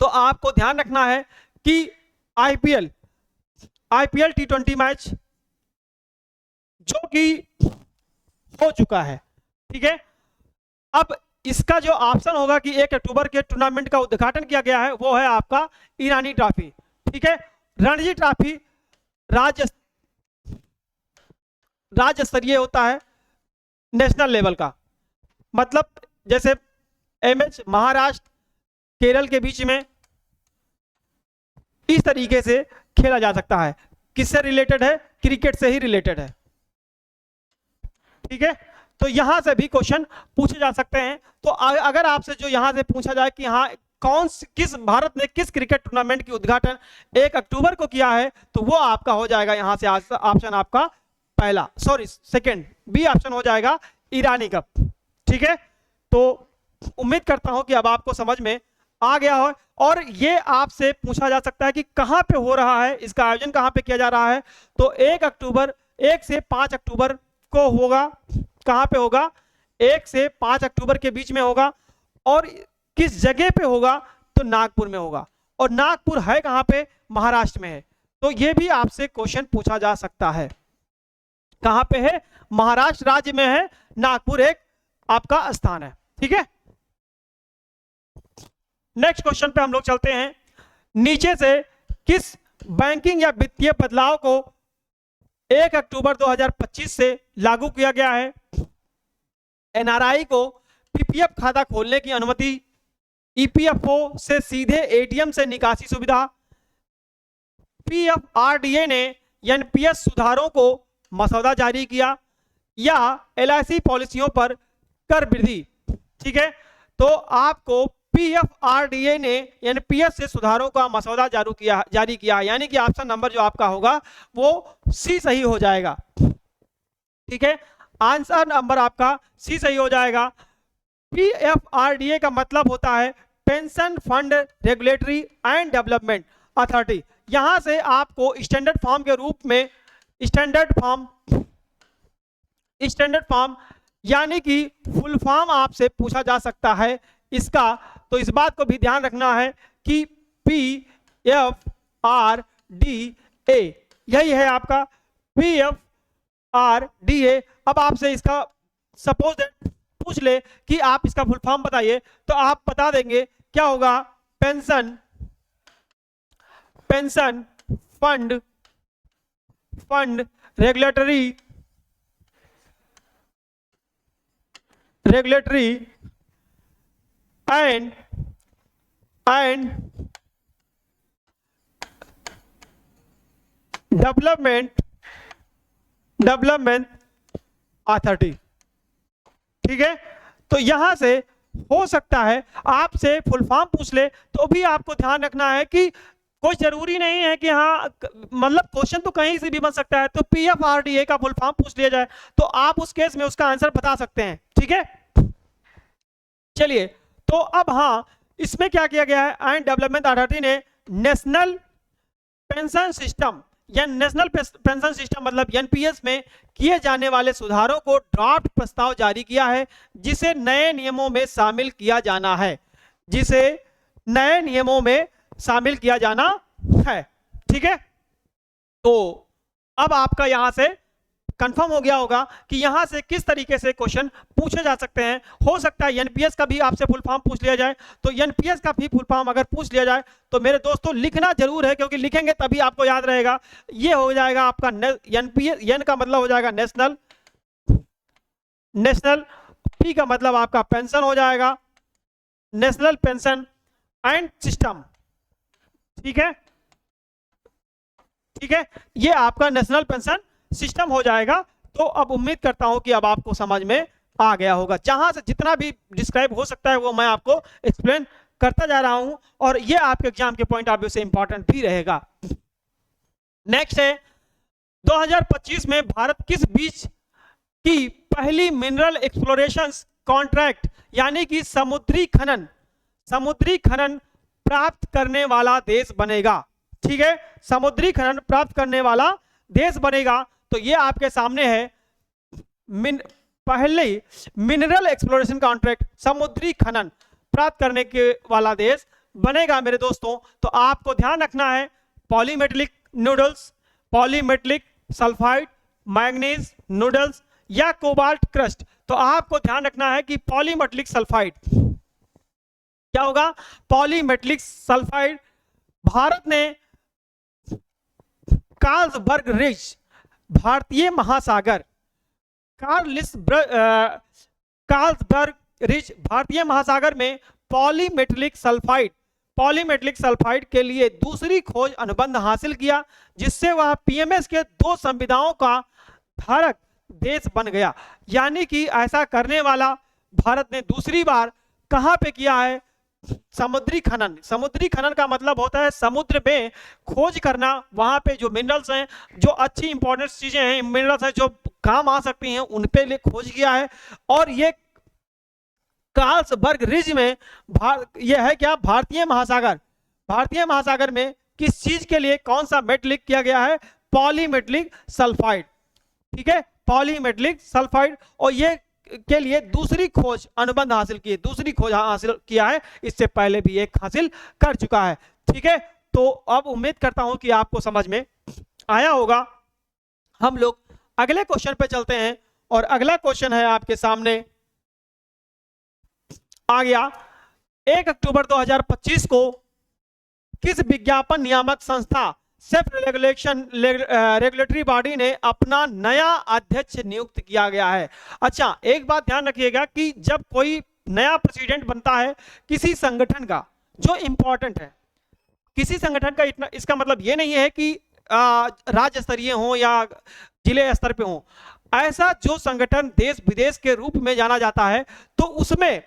तो आपको ध्यान रखना है कि आईपीएल T20 मैच जो कि हो चुका है। ठीक है, अब इसका जो ऑप्शन होगा कि 1 अक्टूबर के टूर्नामेंट का उद्घाटन किया गया है, वो है आपका ईरानी ट्रॉफी। ठीक है, रणजी ट्रॉफी राज्य स्तरीय होता है, नेशनल लेवल का, मतलब जैसे एमएच महाराष्ट्र केरल के बीच में, इस तरीके से खेला जा सकता है। किससे रिलेटेड है, क्रिकेट से ही रिलेटेड है। ठीक है, तो यहां से भी क्वेश्चन पूछे जा सकते हैं। तो अगर आपसे जो यहां से पूछा जाए कि हाँ किस भारत ने किस क्रिकेट टूर्नामेंट की उद्घाटन 1 अक्टूबर को किया है, तो वो आपका हो जाएगा यहां से ऑप्शन आपका पहला, सॉरी सेकंड, बी ऑप्शन हो जाएगा ईरानी कप। ठीक है, तो उम्मीद करता हूं कि अब आपको समझ में आ गया हो। और ये आपसे पूछा जा सकता है कि कहां पे हो रहा है, इसका आयोजन कहां पे किया जा रहा है। तो 1 से 5 अक्टूबर को होगा। कहां पे होगा? 1 से 5 अक्टूबर के बीच में होगा। और किस जगह पे होगा? तो नागपुर में होगा। और नागपुर है कहां पे? महाराष्ट्र में है। तो ये भी आपसे क्वेश्चन पूछा जा सकता है। कहां पे है? महाराष्ट्र राज्य में है। नागपुर एक आपका स्थान है। ठीक है, नेक्स्ट क्वेश्चन पे हम लोग चलते हैं। नीचे से किस बैंकिंग या वित्तीय बदलाव को 1 अक्टूबर 2025 से लागू किया गया है? एनआरआई को पीपीएफ खाता खोलने की अनुमति, ईपीएफओ से सीधे एटीएम से निकासी सुविधा, पीएफआरडीए ने एनपीएस सुधारों को मसौदा जारी किया, या एलआईसी पॉलिसियों पर कर वृद्धि। ठीक है, तो आपको पीएफआरडीए ने एनपीएस से सुधारों का मसौदा जारी किया, यानी कि ऑप्शन नंबर जो आपका होगा वो सी सही हो जाएगा। ठीक है, आंसर नंबर आपका सी सही हो जाएगा। पीएफआरडीए का मतलब होता है pension fund regulatory and development authority. यहां से आपको स्टैंडर्ड फॉर्म के रूप में स्टैंडर्ड फॉर्म यानी कि फुल फॉर्म आपसे पूछा जा सकता है इसका। तो इस बात को भी ध्यान रखना है कि पीएफआरडीए यही है आपका पीएफआरडीए। अब आपसे इसका सपोज पूछ ले कि आप इसका फुल फॉर्म बताइए, तो आप बता देंगे क्या होगा? Pension fund regulatory and development authority. ठीक है, तो यहां से हो सकता है आपसे फुल फॉर्म पूछ ले, तो भी आपको ध्यान रखना है कि कोई जरूरी नहीं है कि हाँ, मतलब क्वेश्चन तो कहीं से भी बन सकता है। तो पीएफआरडीए का फुल फॉर्म पूछ लिया जाए तो आप उस केस में उसका आंसर बता सकते हैं। ठीक है, चलिए, तो अब हाँ, इसमें क्या किया गया है? एंड डेवलपमेंट अथॉरिटी ने नेशनल पेंशन सिस्टम या नेशनल पेंशन सिस्टम मतलब एनपीएस में किए जाने वाले सुधारों को ड्राफ्ट प्रस्ताव जारी किया है, जिसे नए नियमों में शामिल किया जाना है। ठीक है, तो अब आपका यहां से कंफर्म हो गया होगा कि यहां से किस तरीके से क्वेश्चन पूछे जा सकते हैं। हो सकता है एनपीएस का भी आपसे फुल फॉर्म पूछ लिया जाए। तो एनपीएस का भी फुल फॉर्म अगर पूछ लिया जाए तो मेरे दोस्तों लिखना जरूर है, क्योंकि लिखेंगे तभी आपको याद रहेगा। ये हो जाएगा आपका एनपीएस, एन का मतलब हो जाएगा नेशनल, पी का मतलब आपका पेंशन हो जाएगा, नेशनल पेंशन एंड सिस्टम। ठीक है, ये आपका नेशनल पेंशन सिस्टम हो जाएगा। तो अब उम्मीद करता हूं कि अब आपको समझ में आ गया होगा। जहां से जितना भी डिस्क्राइब हो सकता है वो मैं आपको एक्सप्लेन करता जा रहा हूं, और ये आपके एग्जाम के पॉइंट ऑफ व्यू से इंपॉर्टेंट भी रहेगा। नेक्स्ट है 2025 में भारत किस बीच की पहली मिनरल एक्सप्लोरेशन कॉन्ट्रैक्ट यानी कि समुद्री खनन प्राप्त करने वाला देश बनेगा। ठीक है, समुद्री खनन प्राप्त करने वाला देश बनेगा। तो ये आपके सामने है, पहले मिनरल एक्सप्लोरेशन कॉन्ट्रैक्ट समुद्री खनन प्राप्त करने के वाला देश बनेगा मेरे दोस्तों। तो आपको ध्यान रखना है पॉलीमेटलिक नूडल्स, पॉलीमेटलिक सल्फाइड, मैंगनीज नूडल्स या कोबाल्ट क्रस्ट। तो आपको ध्यान रखना है कि पॉलीमेटलिक सल्फाइड क्या होगा? पॉलीमेटलिक सल्फाइड। भारत ने कार्लसबर्ग रिज भारतीय महासागर, कार्लसबर्ग रिज भारतीय महासागर में पॉलीमेटलिक सल्फाइड के लिए दूसरी खोज अनुबंध हासिल किया, जिससे वह पीएमएस के 2 संविधाओं का धारक देश बन गया। यानी कि ऐसा करने वाला भारत ने दूसरी बार कहां पे किया है? समुद्री खनन का मतलब होता है समुद्र में खोज करना, वहां पे जो मिनरल्स हैं, जो अच्छी इंपॉर्टेंट चीजें हैं, मिनरल्स हैं जो काम आ सकती हैं, उन पे लिए खोज किया है। और ये कार्लसबर्ग रिज में यह है क्या, भारतीय महासागर, भारतीय महासागर में किस चीज के लिए कौन सा मेटलिक किया गया है, पॉलीमेटलिक सल्फाइड, ठीक है, पॉलीमेटलिक सल्फाइड। और ये के लिए दूसरी खोज अनुबंध हासिल की है, दूसरी खोज हासिल किया है, इससे पहले भी एक हासिल कर चुका है, ठीक है। तो अब उम्मीद करता हूं कि आपको समझ में आया होगा। हम लोग अगले क्वेश्चन पे चलते हैं और अगला क्वेश्चन है आपके सामने आ गया। 1 अक्टूबर 2025 को किस विज्ञापन नियामक संस्था सेल्फ रेगुलेटरी बॉडी ने अपना नया अध्यक्ष नियुक्त किया गया है। अच्छा, एक बात ध्यान रखिएगा कि जब कोई नया प्रेसिडेंट बनता है किसी संगठन का जो इंपॉर्टेंट है, किसी संगठन का, इतना इसका मतलब ये नहीं है कि राज्य स्तरीय हो या जिले स्तर पे हो, ऐसा जो संगठन देश विदेश के रूप में जाना जाता है, तो उसमें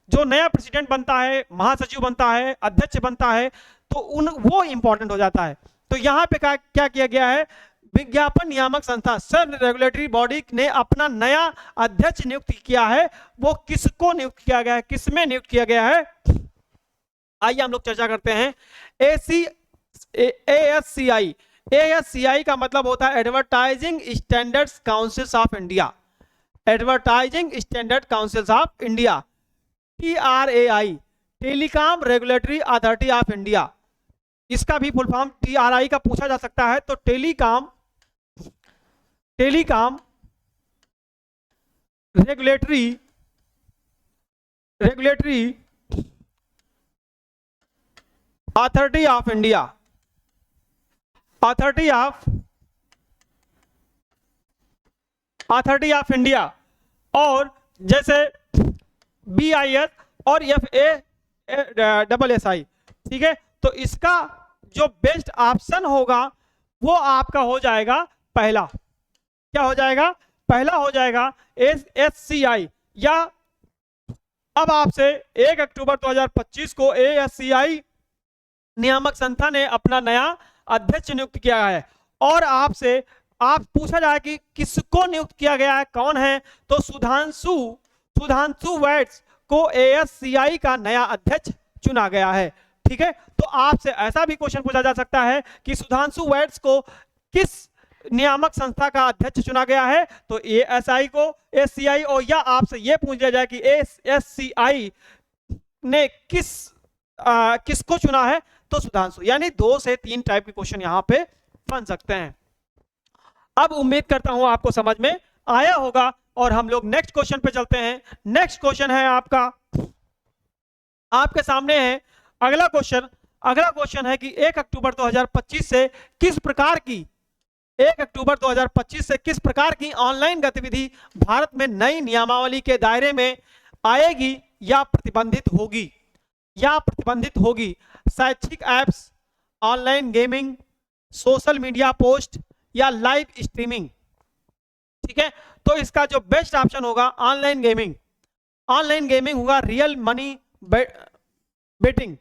जो नया प्रेसिडेंट बनता है, महासचिव बनता है, अध्यक्ष बनता है, तो वो इंपॉर्टेंट हो जाता है। तो यहाँ पे क्या किया गया है, विज्ञापन नियामक संस्था सेल्फ रेगुलेटरी बॉडी ने अपना नया अध्यक्ष नियुक्त किया है। वो किसको नियुक्त किया गया है, किसमें नियुक्त किया गया है, आइए हम लोग चर्चा करते हैं। ASCI, ASCI का मतलब होता है advertising standards councils of India, advertising standard councils of India. TRAI, telecom regulatory authority of India, इसका भी फुल फॉर्म TRI का पूछा जा सकता है, तो telecom regulatory authority of India, authority of India. और जैसे BIS और FASSI, ठीक है। तो इसका जो बेस्ट ऑप्शन होगा वो आपका हो जाएगा पहला, क्या हो जाएगा, पहला हो जाएगा ASCI। या अब आपसे 1 अक्टूबर 2025 को ASCI नियामक संस्था ने अपना नया अध्यक्ष नियुक्त किया है, और आपसे पूछा जाए कि किसको नियुक्त किया गया है, कौन है, तो सुधांशु वैट्स को ASCI का नया अध्यक्ष चुना गया है, ठीक है। तो आपसे ऐसा भी क्वेश्चन पूछा जा सकता है कि सुधांशु वैट्स को किस नियामक संस्था का अध्यक्ष चुना गया है, तो ASI को, ASCI, और या आपसे यह पूछ लिया जाए कि ASCI ने किसको चुना है, तो सुधांशु। यानी 2 से 3 टाइप के क्वेश्चन यहां पे बन सकते हैं। अब उम्मीद करता हूं आपको समझ में आया होगा और हम लोग नेक्स्ट क्वेश्चन पे चलते हैं। नेक्स्ट क्वेश्चन है आपका, आपके सामने है अगला क्वेश्चन। अगला क्वेश्चन है कि 1 अक्टूबर 2025 से किस प्रकार की 1 अक्टूबर 2025 से किस प्रकार की ऑनलाइन गतिविधि भारत में नई नियमावली के दायरे में आएगी या प्रतिबंधित होगी, शैक्षिक apps, online gaming, social media post या लाइव स्ट्रीमिंग, ठीक है। तो इसका जो बेस्ट ऑप्शन होगा ऑनलाइन गेमिंग, ऑनलाइन गेमिंग होगा real money betting.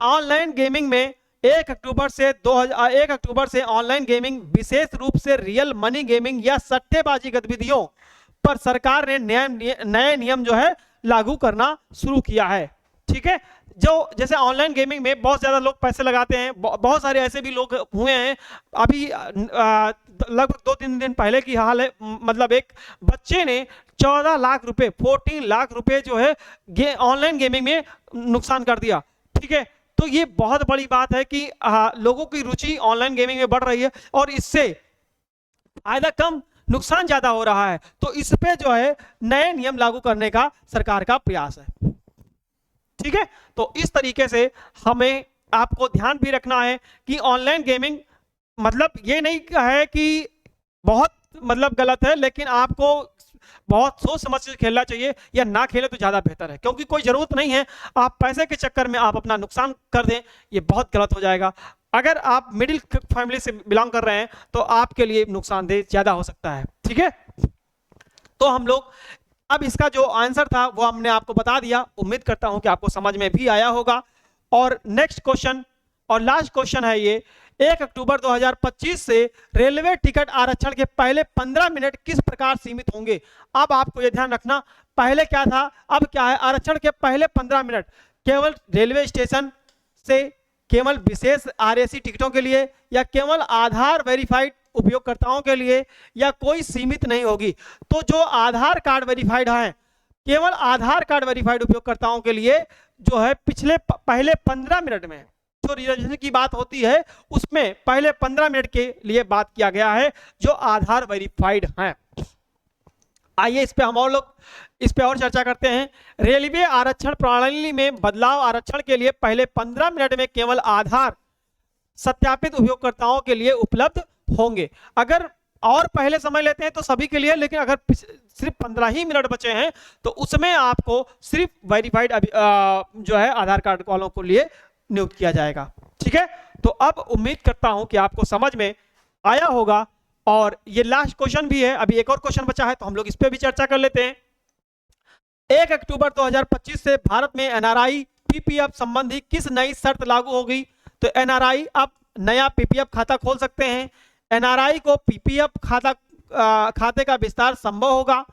Online gaming में 1 अक्टूबर से ऑनलाइन गेमिंग विशेष रूप से रियल मनी गेमिंग या सट्टेबाजी गतिविधियों पर सरकार ने नए नियम जो है लागू करना शुरू किया है, ठीक है। जो जैसे ऑनलाइन गेमिंग में बहुत ज्यादा लोग पैसे लगाते हैं, बहुत सारे ऐसे भी लोग हुए हैं। अभी लगभग 2-3 दिन पहले की हाल है, मतलब एक बच्चे ने 14 लाख रुपए, 14 लाख रुपए जो है ऑनलाइन गेमिंग में नुकसान कर दिया, ठीक है। तो ये बहुत बड़ी बात है कि लोगों की रुचि ऑनलाइन गेमिंग में बढ़ रही है और इससे फायदा कम नुकसान ज्यादा हो रहा है। तो इस पे जो है नए नियम लागू करने का सरकार का प्रयास है, ठीक है। तो इस तरीके से हमें आपको ध्यान भी रखना है कि ऑनलाइन गेमिंग मतलब ये नहीं है कि बहुत मतलब गलत है, लेकिन आपको बहुत सोच समझ के खेलना चाहिए, या ना खेले तो ज्यादा बेहतर है, क्योंकि कोई जरूरत नहीं है आप पैसे के चक्कर में आप अपना नुकसान कर दें, ये बहुत गलत हो जाएगा। अगर आप मिडिल फैमिली से बिलोंग कर रहे हैं तो आपके लिए नुकसानदेह ज्यादा हो सकता है, ठीक है। तो हम लोग अब इसका जो आंसर था वो हमने आपको बता दिया। उम्मीद करता हूं कि आपको समझ में भी आया होगा। और नेक्स्ट क्वेश्चन और लास्ट क्वेश्चन है ये, 1 अक्टूबर 2025 से रेलवे टिकट आरक्षण के पहले 15 मिनट किस प्रकार सीमित होंगे। अब आपको यह ध्यान रखना, पहले क्या था, अब क्या है। आरक्षण के पहले 15 मिनट केवल रेलवे स्टेशन से, केवल विशेष आरएसी टिकटों के लिए, या केवल आधार वेरीफाइड उपयोगकर्ताओं के लिए, या कोई सीमित नहीं होगी। तो जो आधार कार्ड वेरीफाइड है, केवल आधार कार्ड वेरीफाइड उपयोगकर्ताओं के लिए जो है पहले 15 मिनट में जो रिजर्वेशन की बात होती है उसमें पहले 15 मिनट के लिए बात किया गया है जो आधार वेरीफाइड हैं। आइए इस पे हम और लोग इस पे और चर्चा करते हैं। रेलवे आरक्षण प्रणाली में बदलाव। आरक्षण के लिए पहले 15 मिनट में केवल आधार सत्यापित उपयोगकर्ताओं के लिए उपलब्ध होंगे। अगर और पहले समझ लेते हैं तो सभी के लिए, लेकिन अगर सिर्फ 15 ही मिनट बचे हैं तो उसमें आपको सिर्फ वेरीफाइड जो है आधार कार्ड वालों को लिए नियुक्त किया जाएगा। ठीक है, तो अब उम्मीद करता हूं कि आपको समझ में आया होगा। और ये लास्ट क्वेश्चन भी है, अभी एक और क्वेश्चन बचा है तो हम लोग इस पे भी चर्चा कर लेते हैं। 1 अक्टूबर 2025 से भारत में एनआरआई पीपीएफ संबंधी किस नई शर्त लागू होगी। तो एनआरआई अब नया पीपीएफ खाता खोल सकते हैं। एनआरआई को पीपीएफ खाते का विस्तार संभव होगा।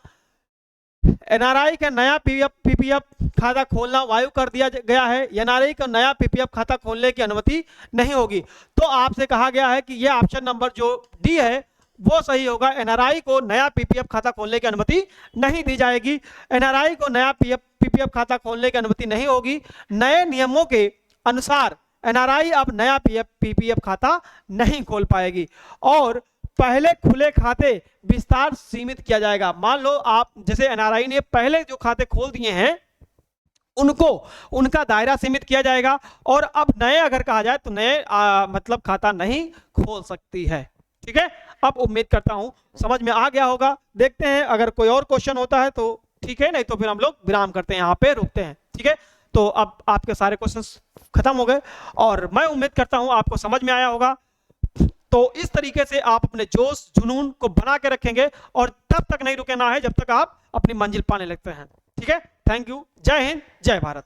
एनआरआई का नया पीपीएफ खाता खोलना वायु कर दिया गया है। एनआरआई का नया पीपीएफ खाता खोलने की अनुमति नहीं होगी। तो आपसे कहा गया है कि यह ऑप्शन नंबर जो डी है वो सही होगा। एनआरआई को नया पीपीएफ खाता खोलने की अनुमति नहीं दी जाएगी। एनआरआई को नया पीपीएफ खाता खोलने की अनुमति नहीं होगी। नए नियमों के अनुसार एनआरआई अब नया पीपीएफ खाता नहीं खोल पाएगी और पहले खुले खाते विस्तार सीमित किया जाएगा। मान लो आप जैसे एनआरआई ने पहले जो खाते खोल दिए हैं उनको उनका दायरा सीमित किया जाएगा और अब नए अगर कहा जाए तो नए मतलब खाता नहीं खोल सकती है। ठीक है, अब उम्मीद करता हूं समझ में आ गया होगा। देखते हैं अगर कोई और क्वेश्चन होता है तो ठीक है, नहीं तो फिर हम लोग विराम करते हैं, यहाँ पे रुकते हैं। ठीक है, तो अब आपके सारे क्वेश्चंस खत्म हो गए और मैं उम्मीद करता हूं आपको समझ में आया होगा। तो इस तरीके से आप अपने जोश जुनून को बना के रखेंगे और तब तक नहीं रुकना है जब तक आप अपनी मंजिल पाने लगते हैं। ठीक है, थैंक यू। जय हिंद, जय भारत।